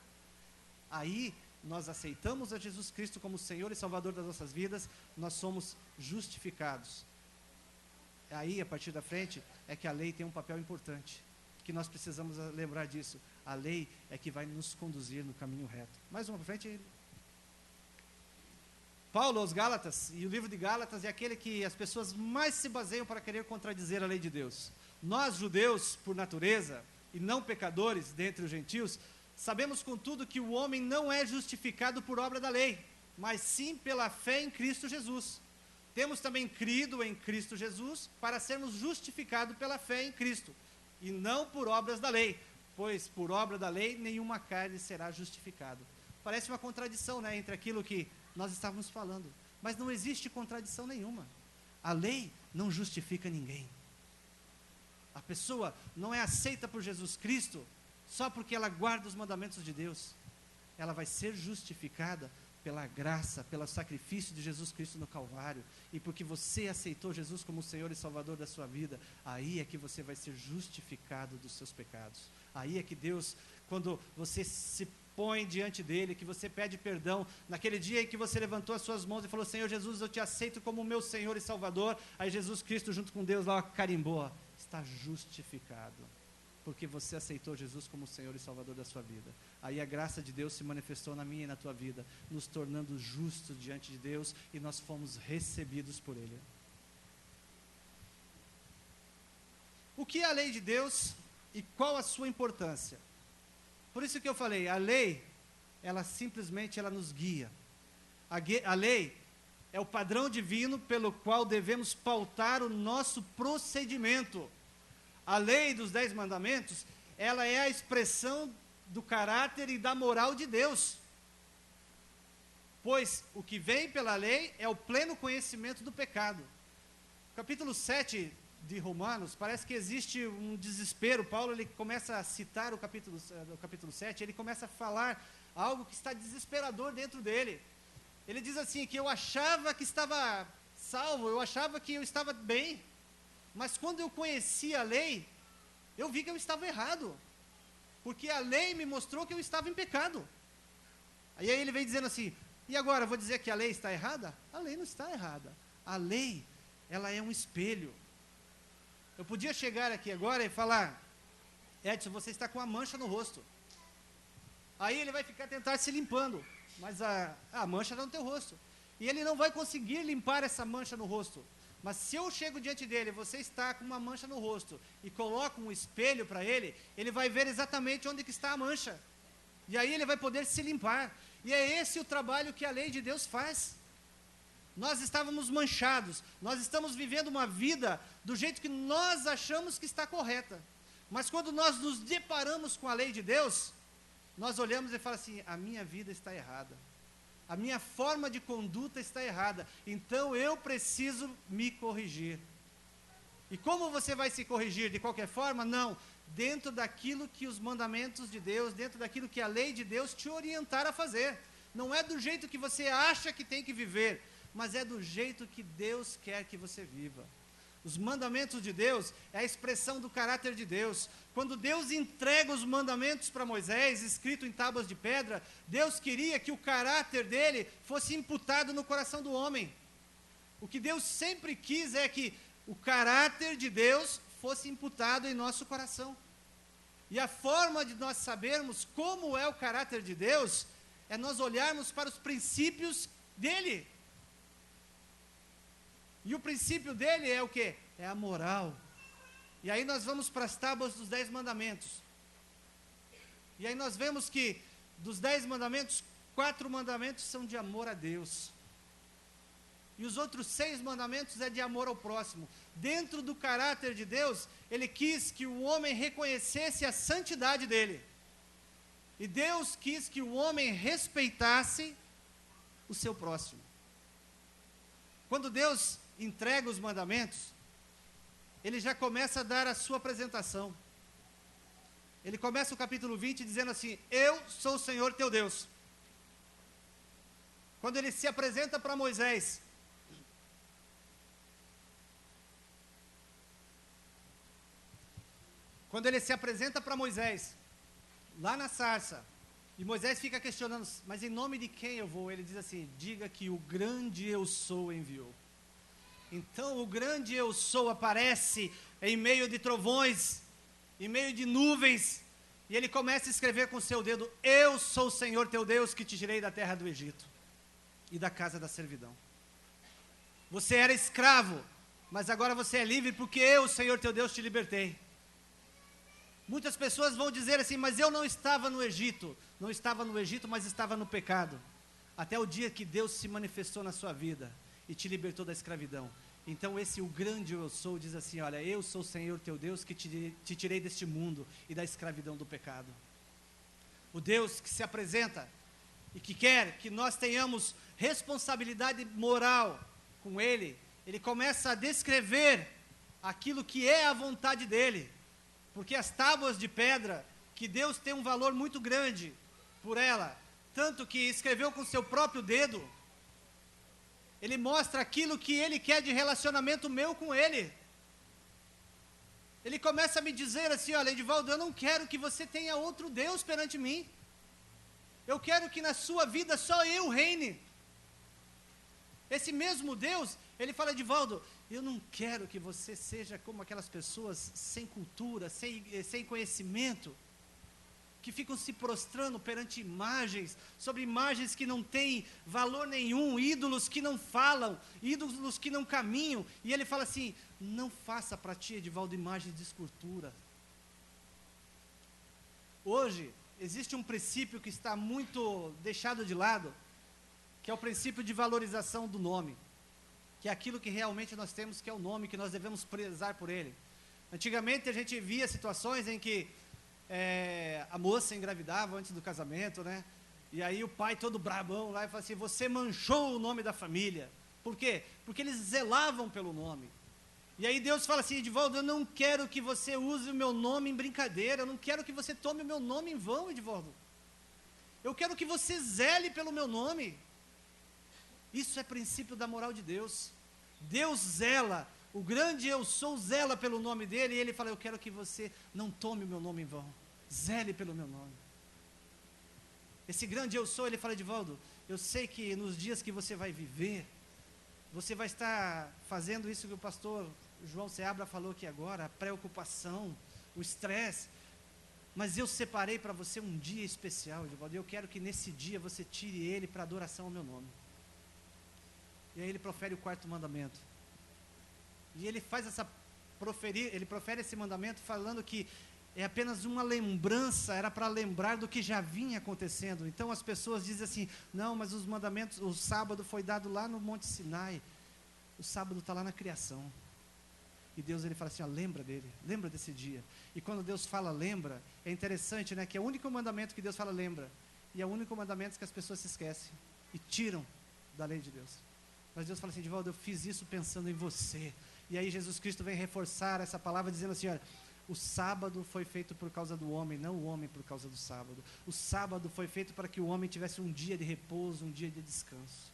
Aí nós aceitamos a Jesus Cristo como Senhor e Salvador das nossas vidas, nós somos justificados. Aí, a partir da frente, é que a lei tem um papel importante, que nós precisamos lembrar disso. A lei é que vai nos conduzir no caminho reto. Mais uma para frente. Paulo aos Gálatas, e o livro de Gálatas é aquele que as pessoas mais se baseiam para querer contradizer a lei de Deus. Nós, judeus, por natureza, e não pecadores dentre os gentios, Sabemos, contudo, que o homem não é justificado por obra da lei, mas sim pela fé em Cristo Jesus. Temos também crido em Cristo Jesus para sermos justificados pela fé em Cristo, e não por obras da lei, pois por obra da lei nenhuma carne será justificada. Parece uma contradição, né, entre aquilo que nós estávamos falando, mas não existe contradição nenhuma. A lei não justifica ninguém. A pessoa não é aceita por Jesus Cristo só porque ela guarda os mandamentos de Deus. Ela vai ser justificada pela graça, pelo sacrifício de Jesus Cristo no Calvário, e porque você aceitou Jesus como Senhor e Salvador da sua vida, aí é que você vai ser justificado dos seus pecados. Aí é que Deus, quando você se põe diante dele, que você pede perdão, naquele dia em que você levantou as suas mãos e falou, Senhor Jesus, eu te aceito como meu Senhor e Salvador, aí Jesus Cristo junto com Deus lá carimbou, está justificado, porque você aceitou Jesus como Senhor e Salvador da sua vida. Aí a graça de Deus se manifestou na minha e na tua vida, nos tornando justos diante de Deus, e nós fomos recebidos por Ele. O que é a lei de Deus e qual a sua importância? Por isso que eu falei, a lei, ela simplesmente nos guia. A lei é o padrão divino pelo qual devemos pautar o nosso procedimento. A lei dos 10 mandamentos, ela é a expressão do caráter e da moral de Deus. Pois o que vem pela lei é o pleno conhecimento do pecado. Capítulo 7 de Romanos, parece que existe um desespero. Paulo, ele começa a citar o capítulo 7, ele começa a falar algo que está desesperador dentro dele. Ele diz assim, que eu achava que estava salvo, eu achava que eu estava bem, mas quando eu conheci a lei, eu vi que eu estava errado, porque a lei me mostrou que eu estava em pecado. Aí ele vem dizendo assim, e agora, eu vou dizer que a lei está errada? A lei não está errada. A lei, ela é um espelho. Eu podia chegar aqui agora e falar, Edson, você está com uma mancha no rosto. Aí ele vai tentar se limpando, mas a mancha está no teu rosto. E ele não vai conseguir limpar essa mancha no rosto. Mas se eu chego diante dele, você está com uma mancha no rosto, e coloco um espelho para ele, ele vai ver exatamente onde que está a mancha. E aí ele vai poder se limpar. E é esse o trabalho que a lei de Deus faz. Nós estávamos manchados, nós estamos vivendo uma vida do jeito que nós achamos que está correta. Mas quando nós nos deparamos com a lei de Deus, nós olhamos e falamos assim, a minha vida está errada. A minha forma de conduta está errada. Então eu preciso me corrigir. E como você vai se corrigir? De qualquer forma? Não. Dentro daquilo que os mandamentos de Deus, dentro daquilo que a lei de Deus te orientar a fazer. Não é do jeito que você acha que tem que viver, mas é do jeito que Deus quer que você viva. Os mandamentos de Deus é a expressão do caráter de Deus. Quando Deus entrega os mandamentos para Moisés, escrito em tábuas de pedra, Deus queria que o caráter dele fosse imputado no coração do homem. O que Deus sempre quis é que o caráter de Deus fosse imputado em nosso coração. E a forma de nós sabermos como é o caráter de Deus é nós olharmos para os princípios dele. E o princípio dele é o quê? É a moral. E aí nós vamos para as tábuas dos 10 mandamentos. E aí nós vemos que dos 10 mandamentos, 4 mandamentos são de amor a Deus. E os outros 6 mandamentos é de amor ao próximo. Dentro do caráter de Deus, ele quis que o homem reconhecesse a santidade dele. E Deus quis que o homem respeitasse o seu próximo. Quando Deus entrega os mandamentos, ele já começa a dar a sua apresentação. Ele começa o capítulo 20 dizendo assim, eu sou o Senhor teu Deus. Quando ele se apresenta para Moisés, lá na sarça, e Moisés fica questionando, mas em nome de quem eu vou? Ele diz assim, diga que o grande eu sou enviou. Então o grande eu sou aparece em meio de trovões, em meio de nuvens, e ele começa a escrever com o seu dedo, eu sou o Senhor teu Deus que te tirei da terra do Egito e da casa da servidão. Você era escravo, mas agora você é livre porque eu, Senhor teu Deus, te libertei. Muitas pessoas vão dizer assim, mas eu não estava no Egito. Não estava no Egito, mas estava no pecado. Até o dia que Deus se manifestou na sua vida e te libertou da escravidão. Então o grande eu sou, diz assim, olha, eu sou o Senhor teu Deus que te tirei deste mundo e da escravidão do pecado. O Deus que se apresenta e que quer que nós tenhamos responsabilidade moral com Ele, Ele começa a descrever aquilo que é a vontade dEle. Porque as tábuas de pedra, que Deus tem um valor muito grande por ela, tanto que escreveu com seu próprio dedo, Ele mostra aquilo que Ele quer de relacionamento meu com Ele. Ele começa a me dizer assim, olha, Edivaldo, eu não quero que você tenha outro Deus perante mim. Eu quero que na sua vida só eu reine. Esse mesmo Deus, Ele fala, Edivaldo, eu não quero que você seja como aquelas pessoas sem cultura, sem conhecimento, que ficam se prostrando perante imagens, sobre imagens que não têm valor nenhum, ídolos que não falam, ídolos que não caminham. E Ele fala assim, não faça para ti, Edivaldo, imagens de escultura. Hoje, existe um princípio que está muito deixado de lado, que é o princípio de valorização do nome, que é aquilo que realmente nós temos, que é o nome, que nós devemos prezar por ele. Antigamente a gente via situações em que a moça engravidava antes do casamento, né? E aí o pai todo brabão lá e fala assim, você manchou o nome da família. Por quê? Porque eles zelavam pelo nome. E aí Deus fala assim, Edivaldo, eu não quero que você use o meu nome em brincadeira, eu não quero que você tome o meu nome em vão, Edivaldo. Eu quero que você zele pelo meu nome. Isso é princípio da moral de Deus. Deus zela, o grande eu sou zela pelo nome dele, e ele fala, eu quero que você não tome o meu nome em vão, zele pelo meu nome. Esse grande eu sou, ele fala, Edivaldo, eu sei que nos dias que você vai viver, você vai estar fazendo isso que o pastor João Seabra falou aqui agora, a preocupação, o estresse, mas eu separei para você um dia especial, Edivaldo, e eu quero que nesse dia você tire ele para adoração ao meu nome. E aí ele profere o quarto mandamento. E ele ele profere esse mandamento falando que é apenas uma lembrança, era para lembrar do que já vinha acontecendo. Então as pessoas dizem assim, não, mas os mandamentos, o sábado foi dado lá no Monte Sinai, o sábado está lá na criação. E Deus, ele fala assim, ó, lembra dele, lembra desse dia. E quando Deus fala lembra, é interessante, né, que é o único mandamento que Deus fala lembra, e é o único mandamento que as pessoas se esquecem e tiram da lei de Deus. Mas Deus fala assim, Edivaldo, eu fiz isso pensando em você. E aí Jesus Cristo vem reforçar essa palavra dizendo assim, olha, o sábado foi feito por causa do homem, não o homem por causa do sábado. O sábado foi feito para que o homem tivesse um dia de repouso, um dia de descanso.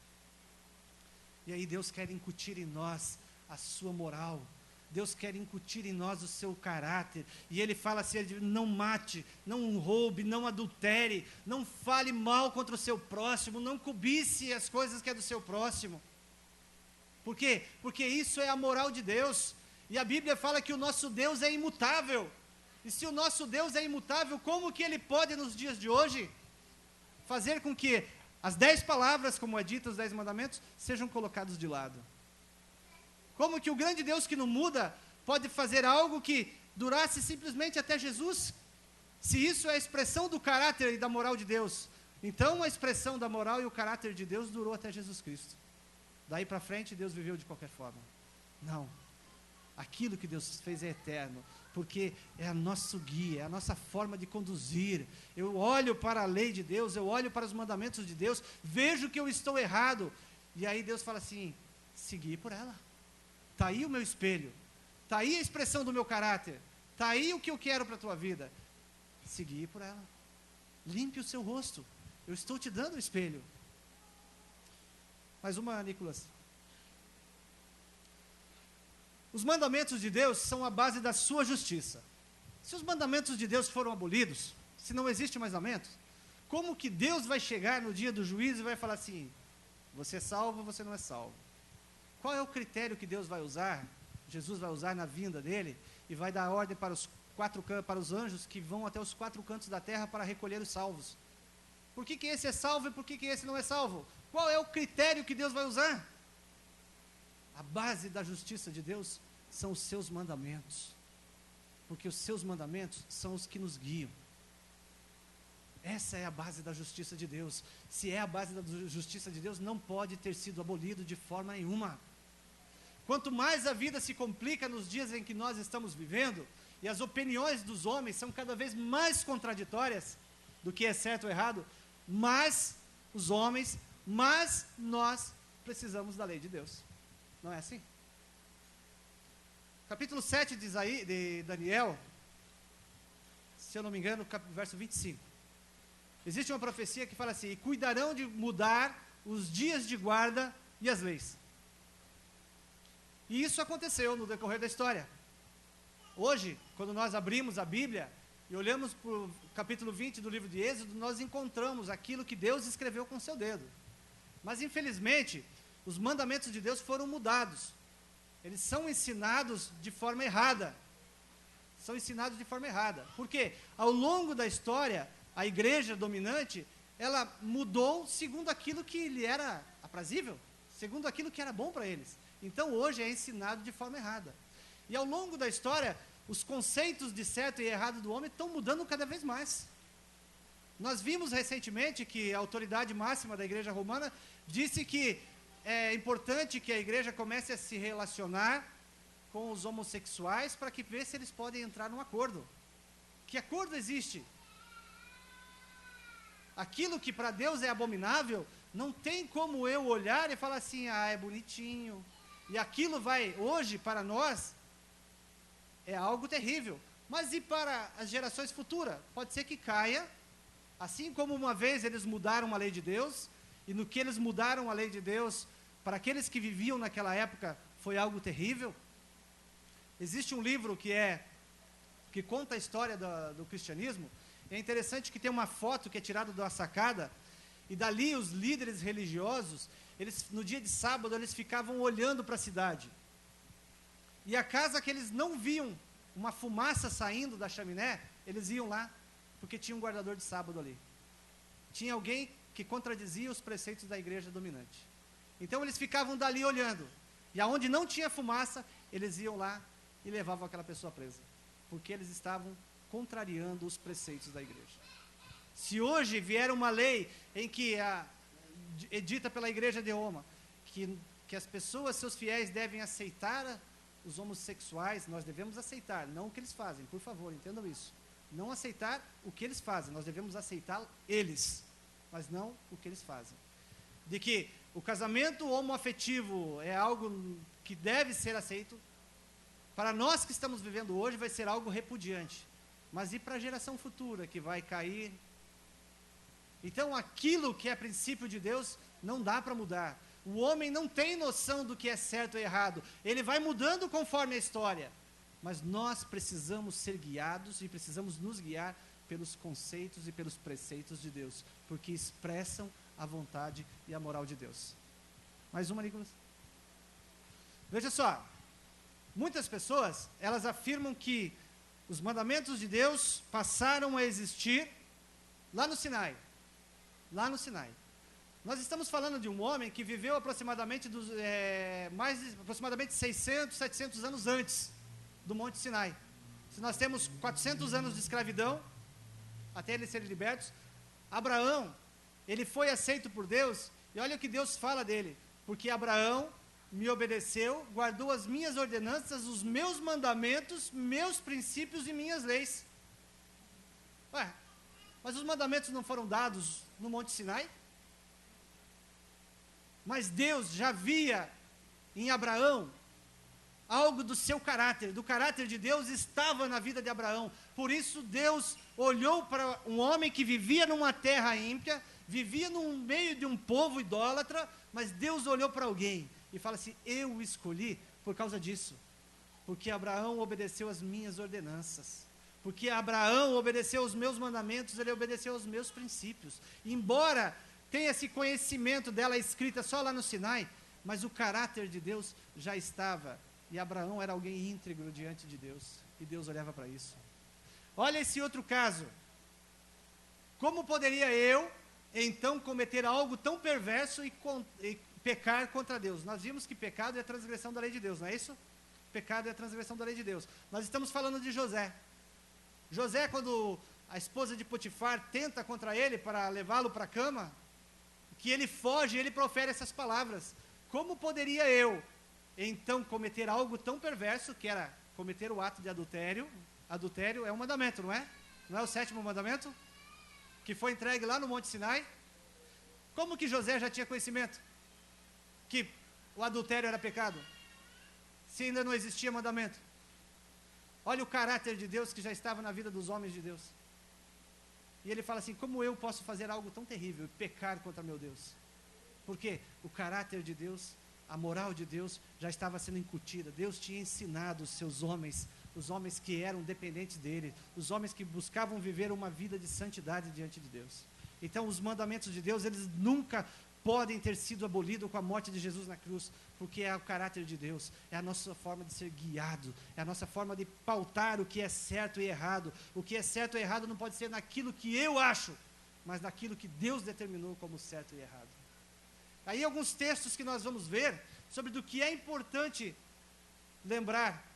E aí Deus quer incutir em nós a sua moral. Deus quer incutir em nós o seu caráter. E Ele fala assim, não mate, não roube, não adultere, não fale mal contra o seu próximo, não cobice as coisas que é do seu próximo. Por quê? Porque isso é a moral de Deus. E a Bíblia fala que o nosso Deus é imutável. E se o nosso Deus é imutável, como que Ele pode nos dias de hoje fazer com que as 10 palavras, como é dito, os 10 mandamentos, sejam colocados de lado? Como que o grande Deus que não muda pode fazer algo que durasse simplesmente até Jesus? Se isso é a expressão do caráter e da moral de Deus, então a expressão da moral e o caráter de Deus durou até Jesus Cristo. Daí para frente Deus viveu de qualquer forma. Não. Aquilo que Deus fez é eterno, porque é a nosso guia, é a nossa forma de conduzir. Eu olho para a lei de Deus, eu olho para os mandamentos de Deus, vejo que eu estou errado, e aí Deus fala assim, segui por ela. Está aí o meu espelho, está aí a expressão do meu caráter, está aí o que eu quero para a tua vida. Segui por ela. Limpe o seu rosto, eu estou te dando o espelho. Mais uma, Nicolas. Os mandamentos de Deus são a base da sua justiça. Se os mandamentos de Deus foram abolidos, se não existe mais mandamentos, como que Deus vai chegar no dia do juízo e vai falar assim, você é salvo ou você não é salvo? Qual é o critério que Deus vai usar, Jesus vai usar na vinda dele, e vai dar ordem para os anjos que vão até os 4 cantos da terra para recolher os salvos? Por que esse é salvo e por que esse não é salvo? Qual é o critério que Deus vai usar? A base da justiça de Deus são os seus mandamentos. Porque os seus mandamentos são os que nos guiam. Essa é a base da justiça de Deus. Se é a base da justiça de Deus, não pode ter sido abolido de forma nenhuma. Quanto mais a vida se complica nos dias em que nós estamos vivendo, e as opiniões dos homens são cada vez mais contraditórias do que é certo ou errado, mais os homens, mais nós precisamos da lei de Deus. Não é assim? Capítulo 7 de Daniel, se eu não me engano, verso 25. Existe uma profecia que fala assim: e cuidarão de mudar os dias de guarda e as leis. E isso aconteceu no decorrer da história. Hoje, quando nós abrimos a Bíblia e olhamos para o capítulo 20 do livro de Êxodo, nós encontramos aquilo que Deus escreveu com seu dedo. Mas, infelizmente, os mandamentos de Deus foram mudados. Eles são ensinados de forma errada. São ensinados de forma errada. Por quê? Ao longo da história, a igreja dominante, ela mudou segundo aquilo que lhe era aprazível, segundo aquilo que era bom para eles. Então, hoje é ensinado de forma errada. E ao longo da história, os conceitos de certo e errado do homem estão mudando cada vez mais. Nós vimos recentemente que a autoridade máxima da igreja romana disse que é importante que a igreja comece a se relacionar com os homossexuais para que ver se eles podem entrar num acordo. Que acordo existe? Aquilo que para Deus é abominável, não tem como eu olhar e falar assim: ah, é bonitinho. E aquilo vai, hoje, para nós, é algo terrível. Mas e para as gerações futuras? Pode ser que caia, assim como uma vez eles mudaram a lei de Deus, e no que eles mudaram a lei de Deus, para aqueles que viviam naquela época, foi algo terrível. Existe um livro que conta a história do cristianismo. É interessante que tem uma foto que é tirada da sacada, e dali os líderes religiosos, eles, no dia de sábado, eles ficavam olhando para a cidade. E a casa que eles não viam uma fumaça saindo da chaminé, eles iam lá, porque tinha um guardador de sábado ali. Tinha alguém que contradizia os preceitos da igreja dominante. Então eles ficavam dali olhando. E aonde não tinha fumaça, eles iam lá e levavam aquela pessoa presa. Porque eles estavam contrariando os preceitos da igreja. Se hoje vier uma lei em que dita pela igreja de Roma, que as pessoas, seus fiéis, devem aceitar os homossexuais, nós devemos aceitar, não o que eles fazem, por favor, entendam isso. Não aceitar o que eles fazem, nós devemos aceitar eles, mas não o que eles fazem. De que o casamento homoafetivo é algo que deve ser aceito, para nós que estamos vivendo hoje vai ser algo repudiante. Mas e para a geração futura que vai cair? Então aquilo que é princípio de Deus não dá para mudar. O homem não tem noção do que é certo e errado. Ele vai mudando conforme a história. Mas nós precisamos ser guiados e precisamos nos guiar pelos conceitos e pelos preceitos de Deus, porque expressam a vontade e a moral de Deus. Mais uma, Nicolas. Veja só, muitas pessoas, elas afirmam que os mandamentos de Deus passaram a existir lá no Sinai. Lá no Sinai. Nós estamos falando de um homem que viveu aproximadamente aproximadamente 600, 700 anos antes do Monte Sinai. Se nós temos 400 anos de escravidão, até eles serem libertos, Abraão, ele foi aceito por Deus, e olha o que Deus fala dele: porque Abraão me obedeceu, guardou as minhas ordenanças, os meus mandamentos, meus princípios e minhas leis. Ué, mas os mandamentos não foram dados no Monte Sinai? Mas Deus já via em Abraão algo do seu caráter, do caráter de Deus estava na vida de Abraão. Por isso Deus olhou para um homem que vivia numa terra ímpia, vivia no meio de um povo idólatra, mas Deus olhou para alguém e fala assim: eu o escolhi por causa disso, porque Abraão obedeceu às minhas ordenanças, porque Abraão obedeceu aos meus mandamentos, ele obedeceu aos meus princípios. Embora tenha esse conhecimento dela escrita só lá no Sinai, mas o caráter de Deus já estava, e Abraão era alguém íntegro diante de Deus, e Deus olhava para isso. Olha esse outro caso. Como poderia eu, então, cometer algo tão perverso e pecar contra Deus? Nós vimos que pecado é a transgressão da lei de Deus, não é isso? pecado é a transgressão da lei de Deus. Nós estamos falando de José. José, quando a esposa de Potifar tenta contra ele para levá-lo para a cama, que ele foge, ele profere essas palavras: como poderia eu, então, cometer algo tão perverso, que era cometer o ato de adultério? Adultério é um mandamento, não é? Não é o 7º mandamento? Que foi entregue lá no Monte Sinai? Como que José já tinha conhecimento que o adultério era pecado, se ainda não existia mandamento? Olha o caráter de Deus que já estava na vida dos homens de Deus. E ele fala assim: como eu posso fazer algo tão terrível e pecar contra meu Deus? Porque o caráter de Deus, a moral de Deus já estava sendo incutida. Deus tinha ensinado os seus homens, os homens que eram dependentes dele, os homens que buscavam viver uma vida de santidade diante de Deus. Então os mandamentos de Deus, eles nunca podem ter sido abolidos com a morte de Jesus na cruz, porque é o caráter de Deus, é a nossa forma de ser guiado, é a nossa forma de pautar o que é certo e errado. O que é certo e errado não pode ser naquilo que eu acho, mas naquilo que Deus determinou como certo e errado. Aí alguns textos que nós vamos ver sobre do que é importante lembrar.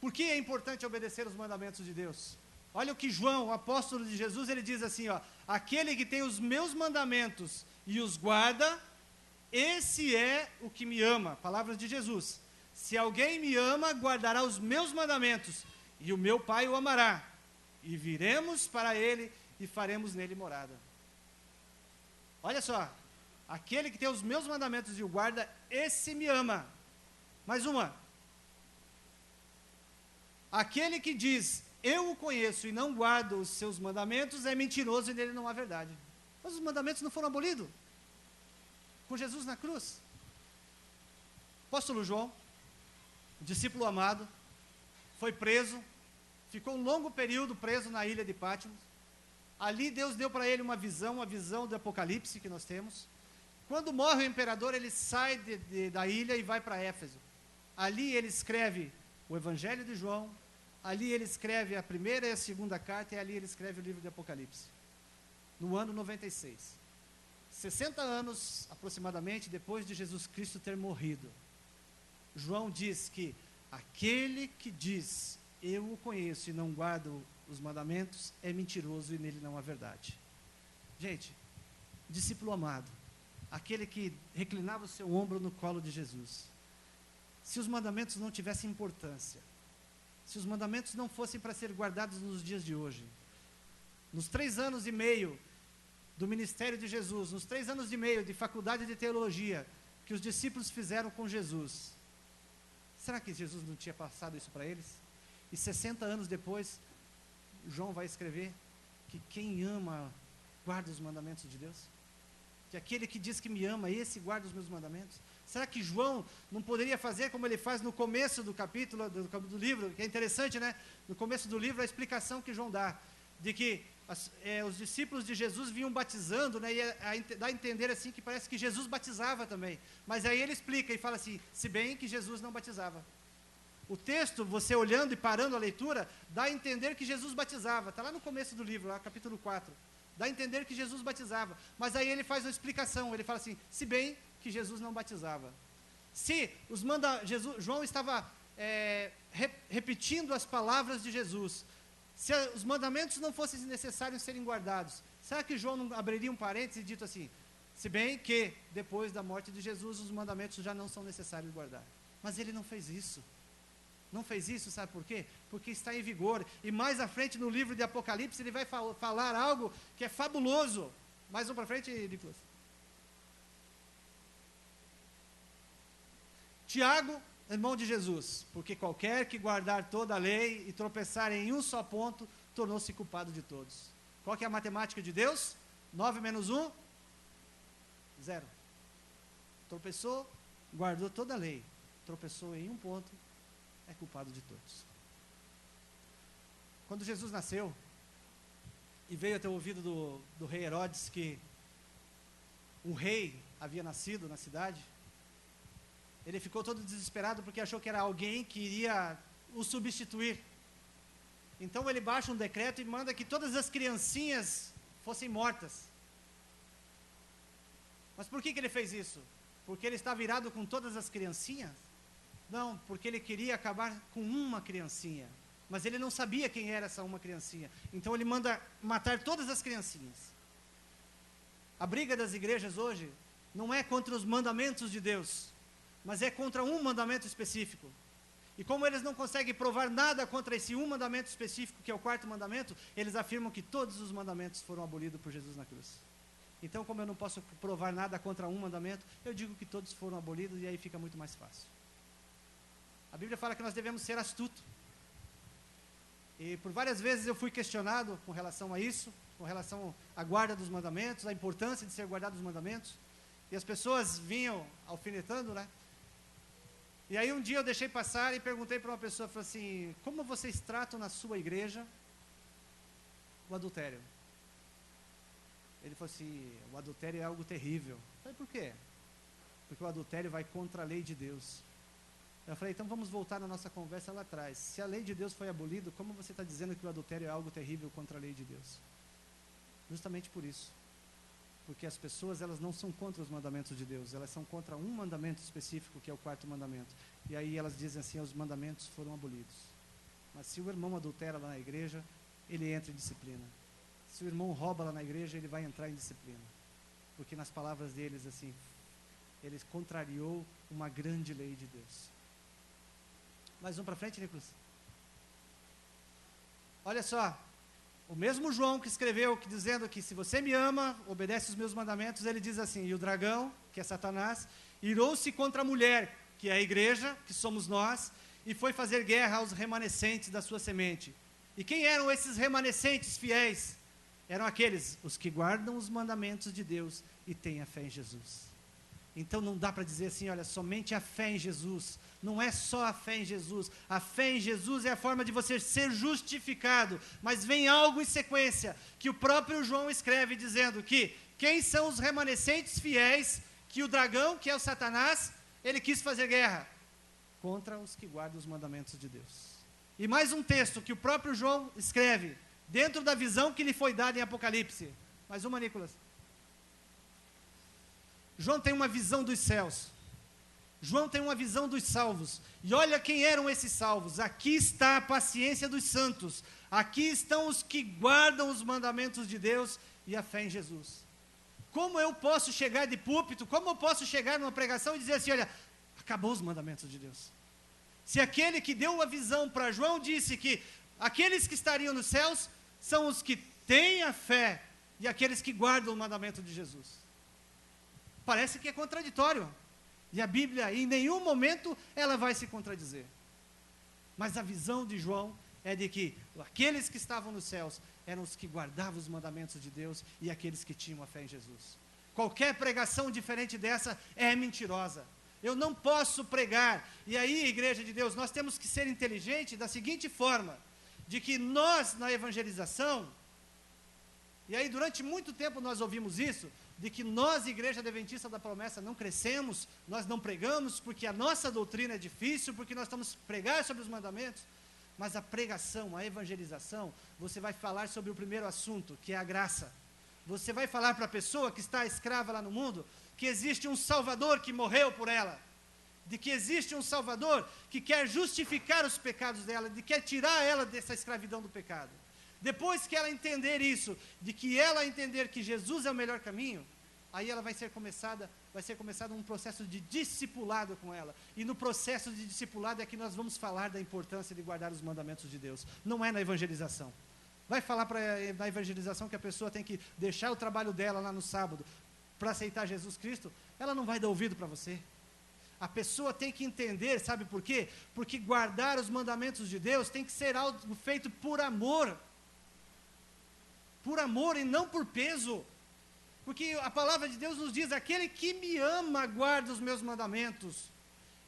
Por que é importante obedecer os mandamentos de Deus? Olha o que João, o apóstolo de Jesus, ele diz assim, ó: aquele que tem os meus mandamentos e os guarda, esse é o que me ama. Palavras de Jesus. Se alguém me ama, guardará os meus mandamentos, e o meu Pai o amará, e viremos para ele e faremos nele morada. Olha só, aquele que tem os meus mandamentos e o guarda, esse me ama. Mais uma. Aquele que diz: eu o conheço e não guardo os seus mandamentos, é mentiroso e nele não há verdade. Mas os mandamentos não foram abolidos com Jesus na cruz. Apóstolo João, discípulo amado, foi preso, ficou um longo período preso na ilha de Patmos. Ali Deus deu para ele uma visão do Apocalipse que nós temos. Quando morre o imperador, ele sai da ilha e vai para Éfeso. Ali ele escreve o Evangelho de João, ali ele escreve a primeira e a segunda carta, e ali ele escreve o livro de Apocalipse. No ano 96. 60 anos, aproximadamente, depois de Jesus Cristo ter morrido. João diz que aquele que diz: eu o conheço e não guardo os mandamentos, é mentiroso e nele não há verdade. Gente, discípulo amado, aquele que reclinava o seu ombro no colo de Jesus, se os mandamentos não tivessem importância, se os mandamentos não fossem para ser guardados nos dias de hoje, nos 3 anos e meio do ministério de Jesus, nos 3 anos e meio de faculdade de teologia que os discípulos fizeram com Jesus, será que Jesus não tinha passado isso para eles? E 60 anos depois, João vai escrever que quem ama guarda os mandamentos de Deus, que aquele que diz que me ama, esse guarda os meus mandamentos. Será que João não poderia fazer como ele faz no começo do capítulo, do livro, que é interessante, né? No começo do livro, a explicação que João dá, de que os discípulos de Jesus vinham batizando, né? E dá a entender assim que parece que Jesus batizava também. Mas aí ele explica e fala assim: se bem que Jesus não batizava. O texto, você olhando e parando a leitura, dá a entender que Jesus batizava. Está lá no começo do livro, lá, capítulo 4. Dá a entender que Jesus batizava. Mas aí ele faz uma explicação, ele fala assim: se bem que Jesus não batizava. Se João estava repetindo as palavras de Jesus, se os mandamentos não fossem necessários serem guardados, será que João não abriria um parênteses e dito assim: se bem que depois da morte de Jesus os mandamentos já não são necessários guardar? Mas ele não fez isso. Não fez isso, sabe por quê? Porque está em vigor. E mais à frente no livro de Apocalipse ele vai falar algo que é fabuloso. Mais um para frente, Nicolas. Tiago, irmão de Jesus: porque qualquer que guardar toda a lei e tropeçar em um só ponto, tornou-se culpado de todos. Qual que é a matemática de Deus? 9 menos 1, 0. Tropeçou, guardou toda a lei, tropeçou em um ponto, é culpado de todos. Quando Jesus nasceu, e veio até o ouvido do rei Herodes que um rei havia nascido na cidade, ele ficou todo desesperado porque achou que era alguém que iria o substituir. Então ele baixa um decreto e manda que todas as criancinhas fossem mortas. Mas por que ele fez isso? porque ele estava irado com todas as criancinhas? Não, porque ele queria acabar com uma criancinha. Mas ele não sabia quem era essa uma criancinha. Então ele manda matar todas as criancinhas. A briga das igrejas hoje não é contra os mandamentos de Deus, mas é contra um mandamento específico. E como eles não conseguem provar nada contra esse um mandamento específico, que é o 4º mandamento, eles afirmam que todos os mandamentos foram abolidos por Jesus na cruz. Então, como eu não posso provar nada contra um mandamento, eu digo que todos foram abolidos e aí fica muito mais fácil. A Bíblia fala que nós devemos ser astutos. E por várias vezes eu fui questionado com relação a isso, com relação à guarda dos mandamentos, a importância de ser guardado os mandamentos. E as pessoas vinham alfinetando, né? E aí um dia eu deixei passar e perguntei para uma pessoa, falei assim, como vocês tratam na sua igreja o adultério? Ele falou assim, o adultério é algo terrível. Eu falei, por quê? Porque o adultério vai contra a lei de Deus. Eu falei, então vamos voltar na nossa conversa lá atrás. Se a lei de Deus foi abolida, como você está dizendo que o adultério é algo terrível contra a lei de Deus? Justamente por isso. Porque as pessoas, elas não são contra os mandamentos de Deus, elas são contra um mandamento específico, que é o 4º mandamento. E aí elas dizem assim, os mandamentos foram abolidos. Mas se o irmão adultera lá na igreja, ele entra em disciplina. Se o irmão rouba lá na igreja, ele vai entrar em disciplina. Porque nas palavras deles, assim, ele contrariou uma grande lei de Deus. Mais um para frente, Nicolas. Olha só. O mesmo João que escreveu, dizendo que se você me ama, obedece os meus mandamentos, ele diz assim, e o dragão, que é Satanás, irou-se contra a mulher, que é a igreja, que somos nós, e foi fazer guerra aos remanescentes da sua semente. E quem eram esses remanescentes fiéis? Eram aqueles, os que guardam os mandamentos de Deus e têm a fé em Jesus. Então não dá para dizer assim, olha, somente a fé em Jesus. Não é só a fé em Jesus. A fé em Jesus é a forma de você ser justificado. Mas vem algo em sequência, que o próprio João escreve dizendo que quem são os remanescentes fiéis, que o dragão, que é o Satanás, ele quis fazer guerra contra os que guardam os mandamentos de Deus. E mais um texto que o próprio João escreve, dentro da visão que lhe foi dada em Apocalipse. Mais uma, Nicolas. João tem uma visão dos céus. João tem uma visão dos salvos. E olha quem eram esses salvos. Aqui está a paciência dos santos. Aqui estão os que guardam os mandamentos de Deus e a fé em Jesus. Como eu posso chegar de púlpito, como eu posso chegar numa pregação e dizer assim, olha, acabou os mandamentos de Deus. Se aquele que deu a visão para João disse que aqueles que estariam nos céus são os que têm a fé e aqueles que guardam o mandamento de Jesus. Parece que é contraditório. E a Bíblia, em nenhum momento, ela vai se contradizer. Mas a visão de João é de que aqueles que estavam nos céus eram os que guardavam os mandamentos de Deus e aqueles que tinham a fé em Jesus. Qualquer pregação diferente dessa é mentirosa. Eu não posso pregar. E aí, igreja de Deus, nós temos que ser inteligentes da seguinte forma, de que nós, na evangelização, e aí durante muito tempo nós ouvimos isso, de que nós, Igreja Adventista da Promessa, não crescemos, nós não pregamos, porque a nossa doutrina é difícil, porque nós estamos a pregar sobre os mandamentos, mas a pregação, a evangelização, você vai falar sobre o primeiro assunto, que é a graça. Você vai falar para a pessoa que está escrava lá no mundo, que existe um Salvador que morreu por ela, de que existe um Salvador que quer justificar os pecados dela, de que quer tirar ela dessa escravidão do pecado. Depois que ela entender isso, de que ela entender que Jesus é o melhor caminho, aí ela vai ser começado um processo de discipulado com ela. E no processo de discipulado é que nós vamos falar da importância de guardar os mandamentos de Deus. Não é na evangelização. Vai falar na evangelização que a pessoa tem que deixar o trabalho dela lá no sábado para aceitar Jesus Cristo, ela não vai dar ouvido para você. A pessoa tem que entender, sabe por quê? Porque guardar os mandamentos de Deus tem que ser algo feito por amor. Por amor e não por peso. Porque a palavra de Deus nos diz, aquele que me ama guarda os meus mandamentos.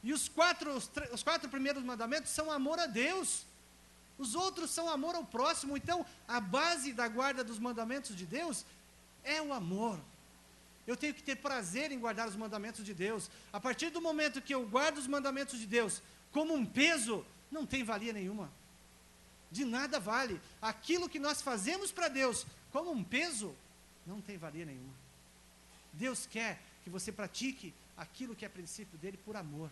E os quatro primeiros mandamentos são amor a Deus. Os outros são amor ao próximo. Então, a base da guarda dos mandamentos de Deus é o amor. Eu tenho que ter prazer em guardar os mandamentos de Deus. A partir do momento que eu guardo os mandamentos de Deus como um peso, não tem valia nenhuma. De nada vale. Aquilo que nós fazemos para Deus como um peso, não tem valia nenhuma. Deus quer que você pratique aquilo que é princípio dele por amor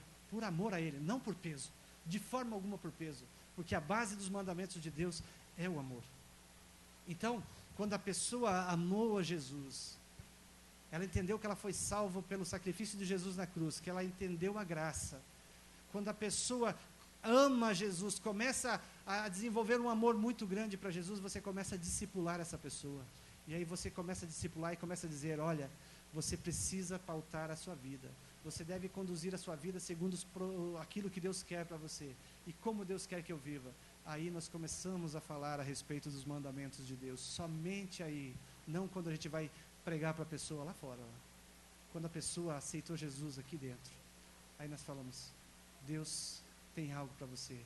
a ele, não por peso, de forma alguma por peso, porque a base dos mandamentos de Deus é o amor. Então, quando a pessoa amou a Jesus, ela entendeu que ela foi salva pelo sacrifício de Jesus na cruz, que ela entendeu a graça. Quando a pessoa ama Jesus, começa a desenvolver um amor muito grande para Jesus, você começa a discipular essa pessoa. E aí você começa a discipular e começa a dizer, olha, você precisa pautar a sua vida. Você deve conduzir a sua vida segundo aquilo que Deus quer para você. E como Deus quer que eu viva. Aí nós começamos a falar a respeito dos mandamentos de Deus. Somente aí, não quando a gente vai pregar para a pessoa lá fora. Quando a pessoa aceitou Jesus aqui dentro. Aí nós falamos, Deus tem algo para você.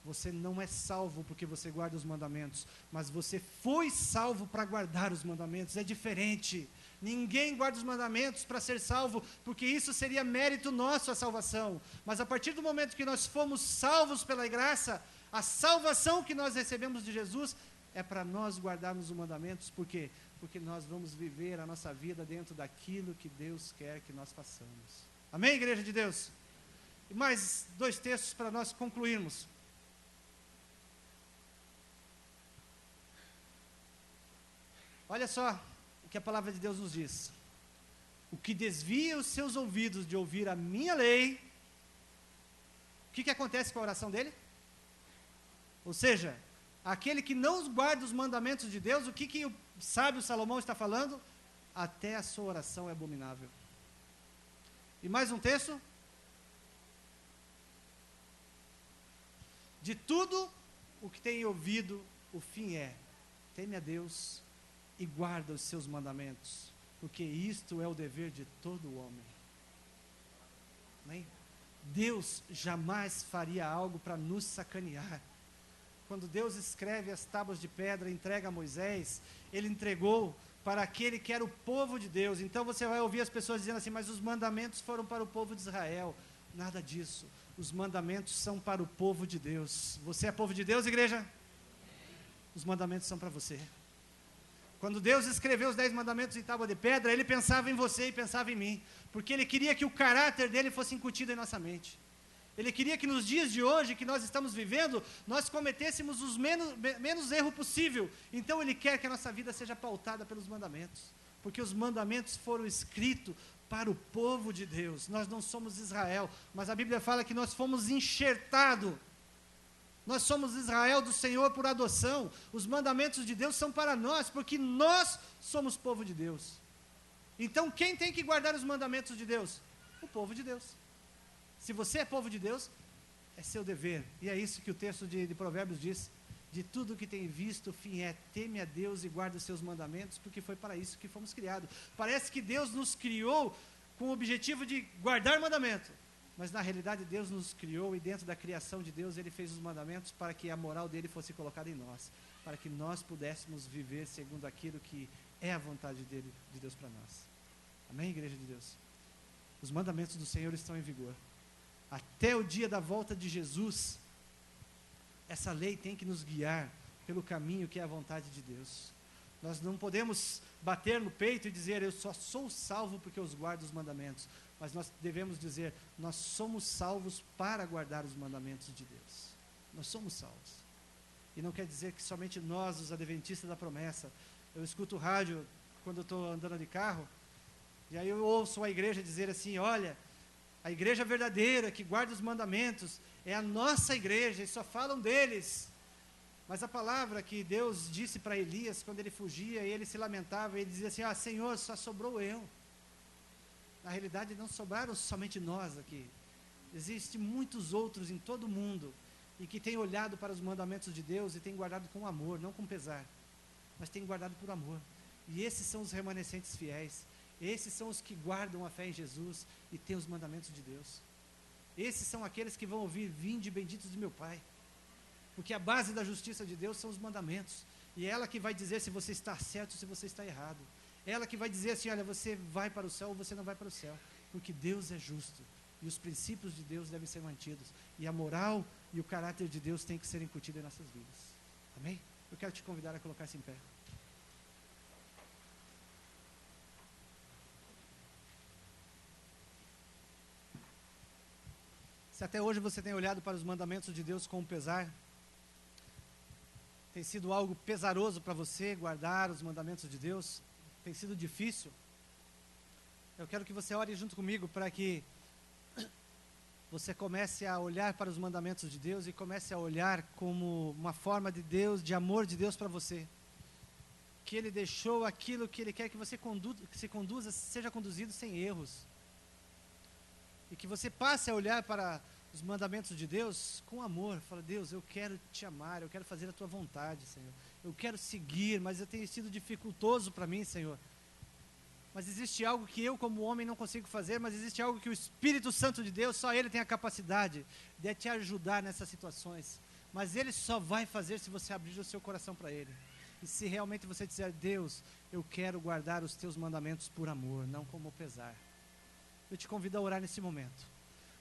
Você não é salvo porque você guarda os mandamentos, mas você foi salvo para guardar os mandamentos. É diferente. Ninguém guarda os mandamentos para ser salvo, porque isso seria mérito nosso a salvação. Mas a partir do momento que nós fomos salvos pela graça, a salvação que nós recebemos de Jesus é para nós guardarmos os mandamentos. Por quê? Porque nós vamos viver a nossa vida dentro daquilo que Deus quer que nós façamos. Amém, igreja de Deus? E mais 2 textos para nós concluirmos. Olha só o que a palavra de Deus nos diz. O que desvia os seus ouvidos de ouvir a minha lei, o que acontece com a oração dele? Ou seja, aquele que não guarda os mandamentos de Deus, o que o sábio Salomão está falando? Até a sua oração é abominável. E mais um texto. De tudo o que tem ouvido, o fim é: teme a Deus e guarda os seus mandamentos, porque isto é o dever de todo homem. Amém? Deus jamais faria algo para nos sacanear. Quando Deus escreve as tábuas de pedra e entrega a Moisés, Ele entregou para aquele que era o povo de Deus. Então você vai ouvir as pessoas dizendo assim, mas os mandamentos foram para o povo de Israel. Nada disso. Os mandamentos são para o povo de Deus. Você é povo de Deus, igreja? Os mandamentos são para você. Quando Deus escreveu os 10 mandamentos em tábua de pedra, Ele pensava em você e pensava em mim, porque Ele queria que o caráter dele fosse incutido em nossa mente. Ele queria que nos dias de hoje, que nós estamos vivendo, nós cometêssemos os menos erro possível. Então Ele quer que a nossa vida seja pautada pelos mandamentos, porque os mandamentos foram escritos para o povo de Deus. Nós não somos Israel, mas a Bíblia fala que nós fomos enxertados. Nós somos Israel do Senhor por adoção. Os mandamentos de Deus são para nós, porque nós somos povo de Deus. Então, quem tem que guardar os mandamentos de Deus? O povo de Deus. Se você é povo de Deus, é seu dever. E é isso que o texto de Provérbios diz. De tudo que tem visto, o fim é: teme a Deus e guarda os seus mandamentos, porque foi para isso que fomos criados. Parece que Deus nos criou com o objetivo de guardar mandamento. Mas na realidade Deus nos criou, e dentro da criação de Deus Ele fez os mandamentos para que a moral dele fosse colocada em nós, para que nós pudéssemos viver segundo aquilo que é a vontade dele, de Deus para nós. Amém, igreja de Deus? Os mandamentos do Senhor estão em vigor. Até o dia da volta de Jesus, essa lei tem que nos guiar pelo caminho que é a vontade de Deus. Nós não podemos bater no peito e dizer, eu só sou salvo porque eu guardo os mandamentos. Mas nós devemos dizer, nós somos salvos para guardar os mandamentos de Deus. Nós somos salvos. E não quer dizer que somente nós, os adventistas da promessa. Eu escuto rádio quando eu estou andando de carro, e aí eu ouço a igreja dizer assim, olha, a igreja verdadeira que guarda os mandamentos é a nossa igreja, e só falam deles. Mas a palavra que Deus disse para Elias, quando ele fugia, e ele se lamentava, ele dizia assim, Senhor, só sobrou eu. Na realidade, não sobraram somente nós aqui. Existem muitos outros em todo o mundo, e que têm olhado para os mandamentos de Deus, e têm guardado com amor, não com pesar, mas têm guardado por amor. E esses são os remanescentes fiéis. Esses são os que guardam a fé em Jesus, e têm os mandamentos de Deus. Esses são aqueles que vão ouvir, vinde benditos de meu Pai. Porque a base da justiça de Deus são os mandamentos. E é ela que vai dizer se você está certo ou se você está errado. É ela que vai dizer assim, olha, você vai para o céu ou você não vai para o céu. Porque Deus é justo. E os princípios de Deus devem ser mantidos. E a moral e o caráter de Deus têm que ser incutidos em nossas vidas. Amém? Eu quero te convidar a colocar-se em pé. Se até hoje você tem olhado para os mandamentos de Deus com pesar, tem sido algo pesaroso para você guardar os mandamentos de Deus, tem sido difícil, eu quero que você ore junto comigo para que você comece a olhar para os mandamentos de Deus e comece a olhar como uma forma de Deus, de amor de Deus para você. Que Ele deixou aquilo que Ele quer que você se conduza, seja conduzido sem erros. E que você passe a olhar para os mandamentos de Deus com amor. Fala, Deus, eu quero te amar, eu quero fazer a tua vontade, Senhor. Eu quero seguir, mas eu tenho sido dificultoso para mim, Senhor. Mas existe algo que eu como homem não consigo fazer, mas existe algo que o Espírito Santo de Deus, só Ele tem a capacidade de te ajudar nessas situações. Mas Ele só vai fazer se você abrir o seu coração para Ele. E se realmente você disser, Deus, eu quero guardar os teus mandamentos por amor, não como pesar. Eu te convido a orar nesse momento.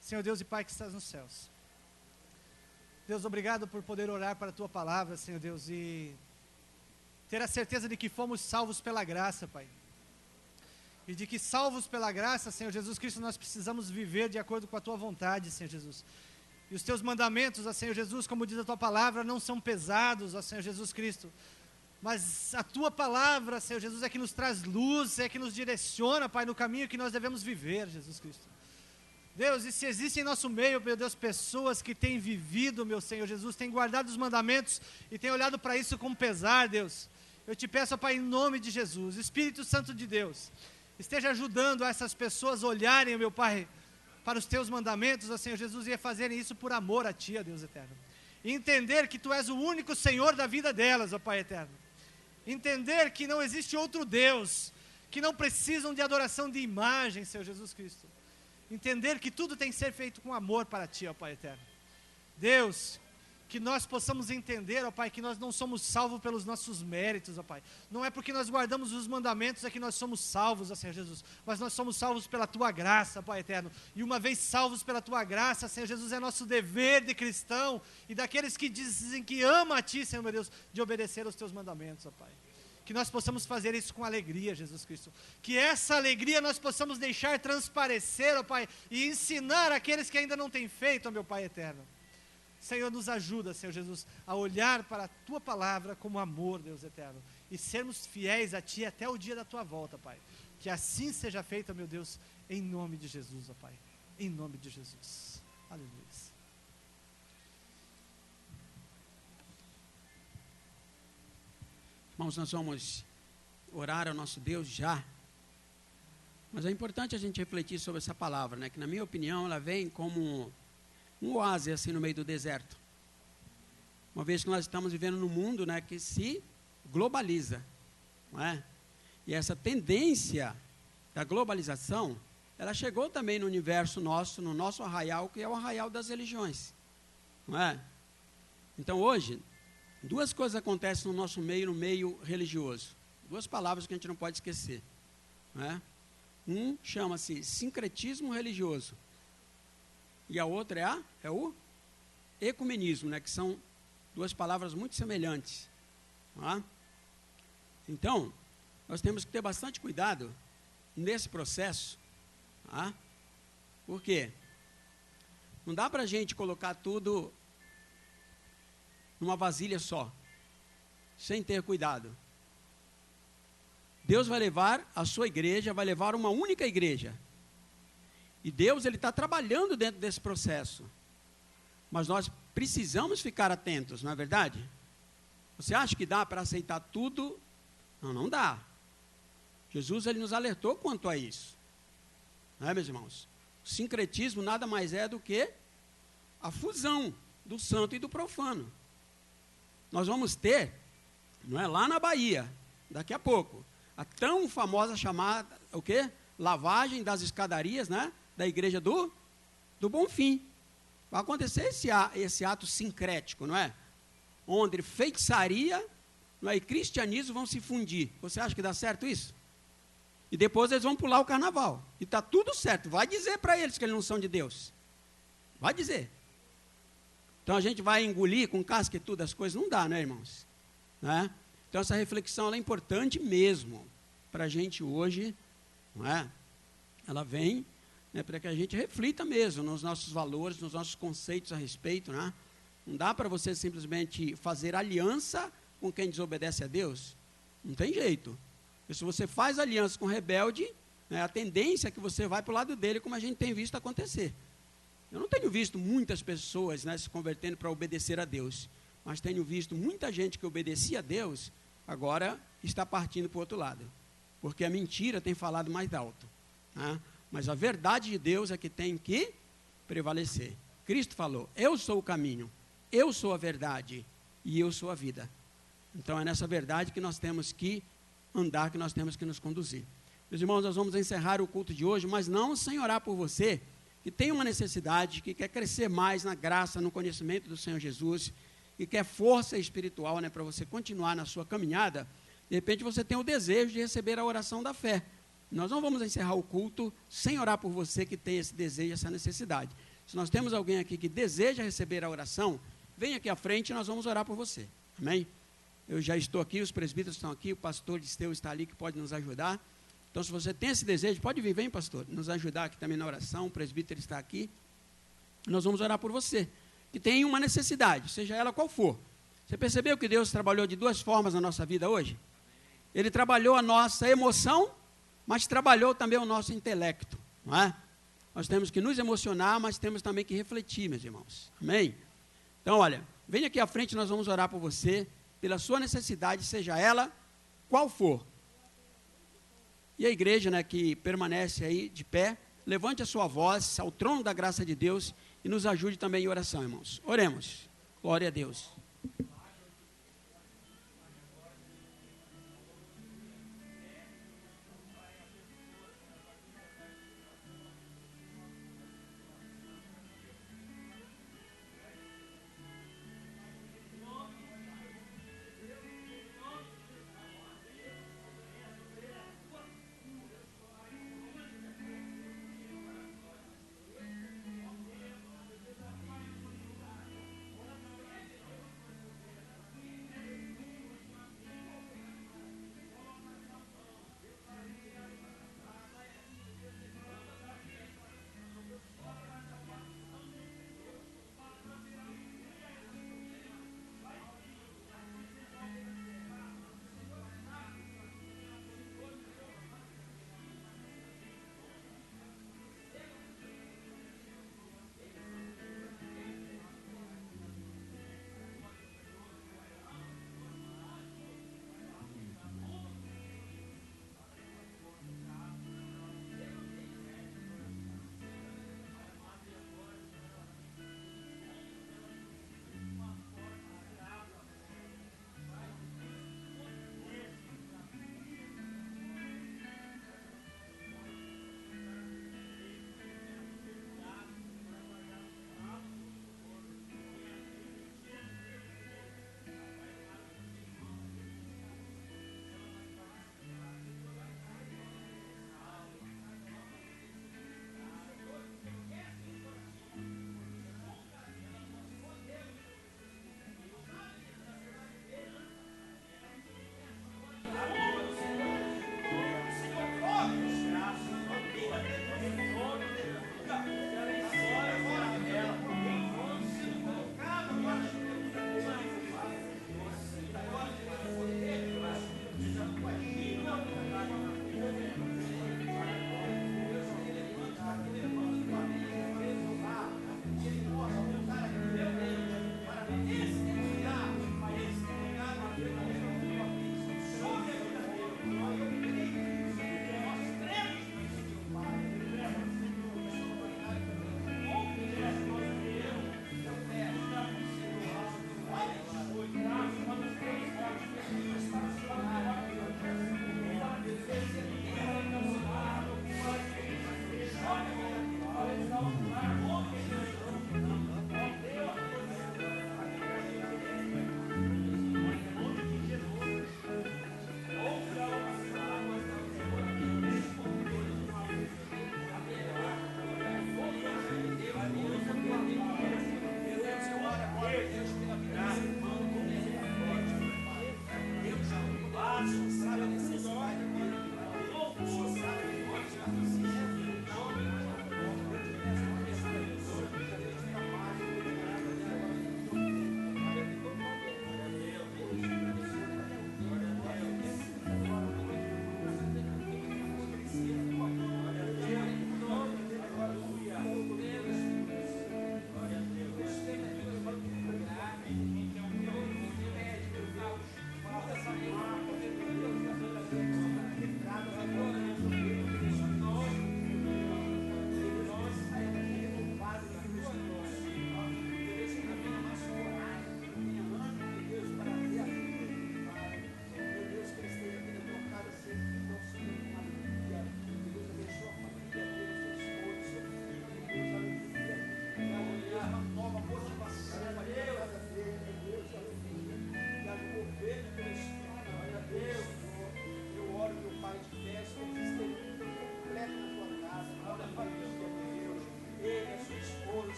Senhor Deus e Pai que estás nos céus. Deus, obrigado por poder orar para a tua palavra, Senhor Deus, e ter a certeza de que fomos salvos pela graça, Pai. E de que salvos pela graça, Senhor Jesus Cristo, nós precisamos viver de acordo com a tua vontade, Senhor Jesus. E os teus mandamentos, ó Senhor Jesus, como diz a tua palavra, não são pesados, ó Senhor Jesus Cristo. Mas a tua palavra, Senhor Jesus, é que nos traz luz, é que nos direciona, Pai, no caminho que nós devemos viver, Jesus Cristo. Deus, e se existem em nosso meio, meu Deus, pessoas que têm vivido, meu Senhor Jesus, têm guardado os mandamentos e têm olhado para isso com pesar, Deus, eu te peço, Pai, em nome de Jesus, Espírito Santo de Deus, esteja ajudando essas pessoas a olharem, meu Pai, para os teus mandamentos, ó Senhor Jesus, e a fazerem isso por amor a Ti, ó Deus eterno. E entender que Tu és o único Senhor da vida delas, ó Pai eterno. Entender que não existe outro Deus, que não precisam de adoração de imagem, Senhor Jesus Cristo. Entender que tudo tem que ser feito com amor para Ti, ó Pai eterno. Deus, que nós possamos entender, ó Pai, que nós não somos salvos pelos nossos méritos, ó Pai. Não é porque nós guardamos os mandamentos é que nós somos salvos, ó Senhor Jesus, mas nós somos salvos pela Tua graça, Pai eterno. E uma vez salvos pela Tua graça, Senhor Jesus, é nosso dever de cristão e daqueles que dizem que amam a Ti, Senhor meu Deus, de obedecer aos Teus mandamentos, ó Pai. Que nós possamos fazer isso com alegria, Jesus Cristo. Que essa alegria nós possamos deixar transparecer, ó Pai, e ensinar aqueles que ainda não têm feito, ó meu Pai eterno. Senhor, nos ajuda, Senhor Jesus, a olhar para a Tua palavra como amor, Deus eterno, e sermos fiéis a Ti até o dia da Tua volta, Pai. Que assim seja feito, meu Deus, em nome de Jesus, ó Pai. Em nome de Jesus. Aleluia. Irmãos, nós vamos orar ao nosso Deus já. Mas é importante a gente refletir sobre essa palavra, né? Que na minha opinião ela vem como um oásis assim no meio do deserto. Uma vez que nós estamos vivendo num mundo, né, que se globaliza, não é? E essa tendência da globalização, ela chegou também no universo nosso, no nosso arraial, que é o arraial das religiões, não é? Então hoje, duas coisas acontecem no nosso meio, no meio religioso. Duas palavras que a gente não pode esquecer, não é? Um chama-se sincretismo religioso. E a outra é o ecumenismo, né? Que são duas palavras muito semelhantes. Não é? Então, nós temos que ter bastante cuidado nesse processo. Não é? Por quê? Não dá para a gente colocar tudo numa vasilha só, sem ter cuidado. Deus vai levar a sua igreja, vai levar uma única igreja. E Deus, Ele está trabalhando dentro desse processo. Mas nós precisamos ficar atentos, não é verdade? Você acha que dá para aceitar tudo? Não, não dá. Jesus, Ele nos alertou quanto a isso. Não é, meus irmãos? O sincretismo nada mais é do que a fusão do santo e do profano. Nós vamos ter, não é, lá na Bahia, daqui a pouco, a tão famosa chamada, o quê? Lavagem das escadarias, né? Da igreja do Bonfim. Vai acontecer esse ato sincrético, não é? Onde feitiçaria, não é, e cristianismo vão se fundir. Você acha que dá certo isso? E depois eles vão pular o carnaval. E está tudo certo. Vai dizer para eles que eles não são de Deus. Vai dizer. Então a gente vai engolir com casca e tudo as coisas? Não dá, né, irmãos? Né? Então essa reflexão ela é importante mesmo para a gente hoje, não é? Ela vem né, para que a gente reflita mesmo nos nossos valores, nos nossos conceitos a respeito, né? Não dá para você simplesmente fazer aliança com quem desobedece a Deus. Não tem jeito. Porque se você faz aliança com rebelde, né, a tendência é que você vai para o lado dele, como a gente tem visto acontecer. Eu não tenho visto muitas pessoas, né, se convertendo para obedecer a Deus, mas tenho visto muita gente que obedecia a Deus, agora está partindo para o outro lado. Porque a mentira tem falado mais alto, né? Mas a verdade de Deus é que tem que prevalecer. Cristo falou, eu sou o caminho, eu sou a verdade e eu sou a vida. Então é nessa verdade que nós temos que andar, que nós temos que nos conduzir. Meus irmãos, nós vamos encerrar o culto de hoje, mas não sem orar por você, que tem uma necessidade, que quer crescer mais na graça, no conhecimento do Senhor Jesus, que quer força espiritual, né, para você continuar na sua caminhada. De repente você tem o desejo de receber a oração da fé. Nós não vamos encerrar o culto sem orar por você que tem esse desejo, essa necessidade. Se nós temos alguém aqui que deseja receber a oração, vem aqui à frente e nós vamos orar por você. Amém? Eu já estou aqui, os presbíteros estão aqui, o pastor Disteu está ali que pode nos ajudar. Então, se você tem esse desejo, pode vir, vem, pastor, nos ajudar aqui também na oração, o presbítero está aqui. Nós vamos orar por você, que tem uma necessidade, seja ela qual for. Você percebeu que Deus trabalhou de duas formas na nossa vida hoje? Ele trabalhou a nossa emoção, mas trabalhou também o nosso intelecto, não é? Nós temos que nos emocionar, mas temos também que refletir, meus irmãos. Amém? Então, olha, vem aqui à frente, nós vamos orar por você, pela sua necessidade, seja ela qual for. E a igreja, né, que permanece aí de pé, levante a sua voz ao trono da graça de Deus e nos ajude também em oração, irmãos. Oremos. Glória a Deus.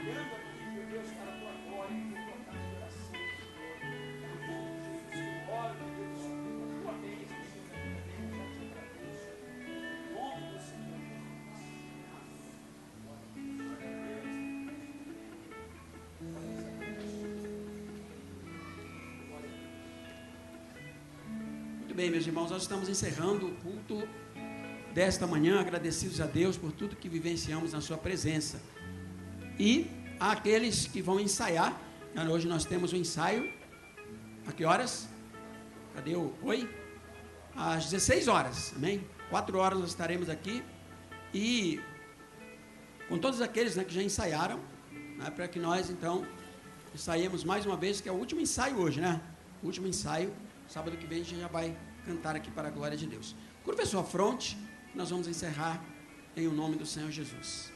trabalhando aqui, meu Deus, para a tua glória, que tem tocado o coração, Senhor. Em nome de Jesus, eu oro, meu Deus, a tua bênção, Senhor, eu te agradeço. Em nome do Senhor Jesus. Muito bem, meus irmãos, nós estamos encerrando o culto desta manhã, agradecidos a Deus por tudo que vivenciamos na sua presença. E aqueles que vão ensaiar, hoje nós temos um ensaio, a que horas? Cadê o oi? Às 16 horas, amém? 4 horas nós estaremos aqui, e com todos aqueles, né, que já ensaiaram, né, para que nós então ensaiemos mais uma vez, que é o último ensaio hoje, né? O último ensaio, sábado que vem a gente já vai cantar aqui para a glória de Deus. Curva a sua fronte, nós vamos encerrar em o nome do Senhor Jesus.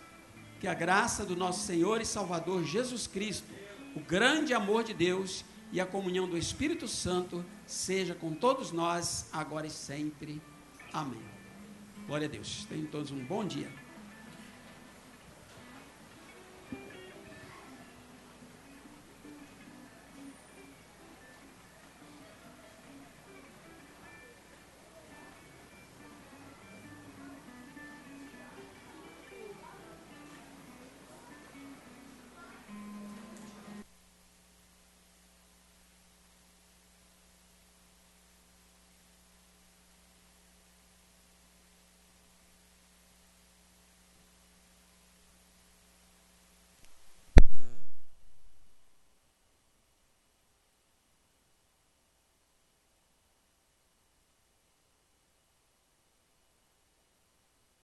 Que a graça do nosso Senhor e Salvador Jesus Cristo, o grande amor de Deus e a comunhão do Espírito Santo seja com todos nós, agora e sempre. Amém. Glória a Deus. Tenham todos um bom dia.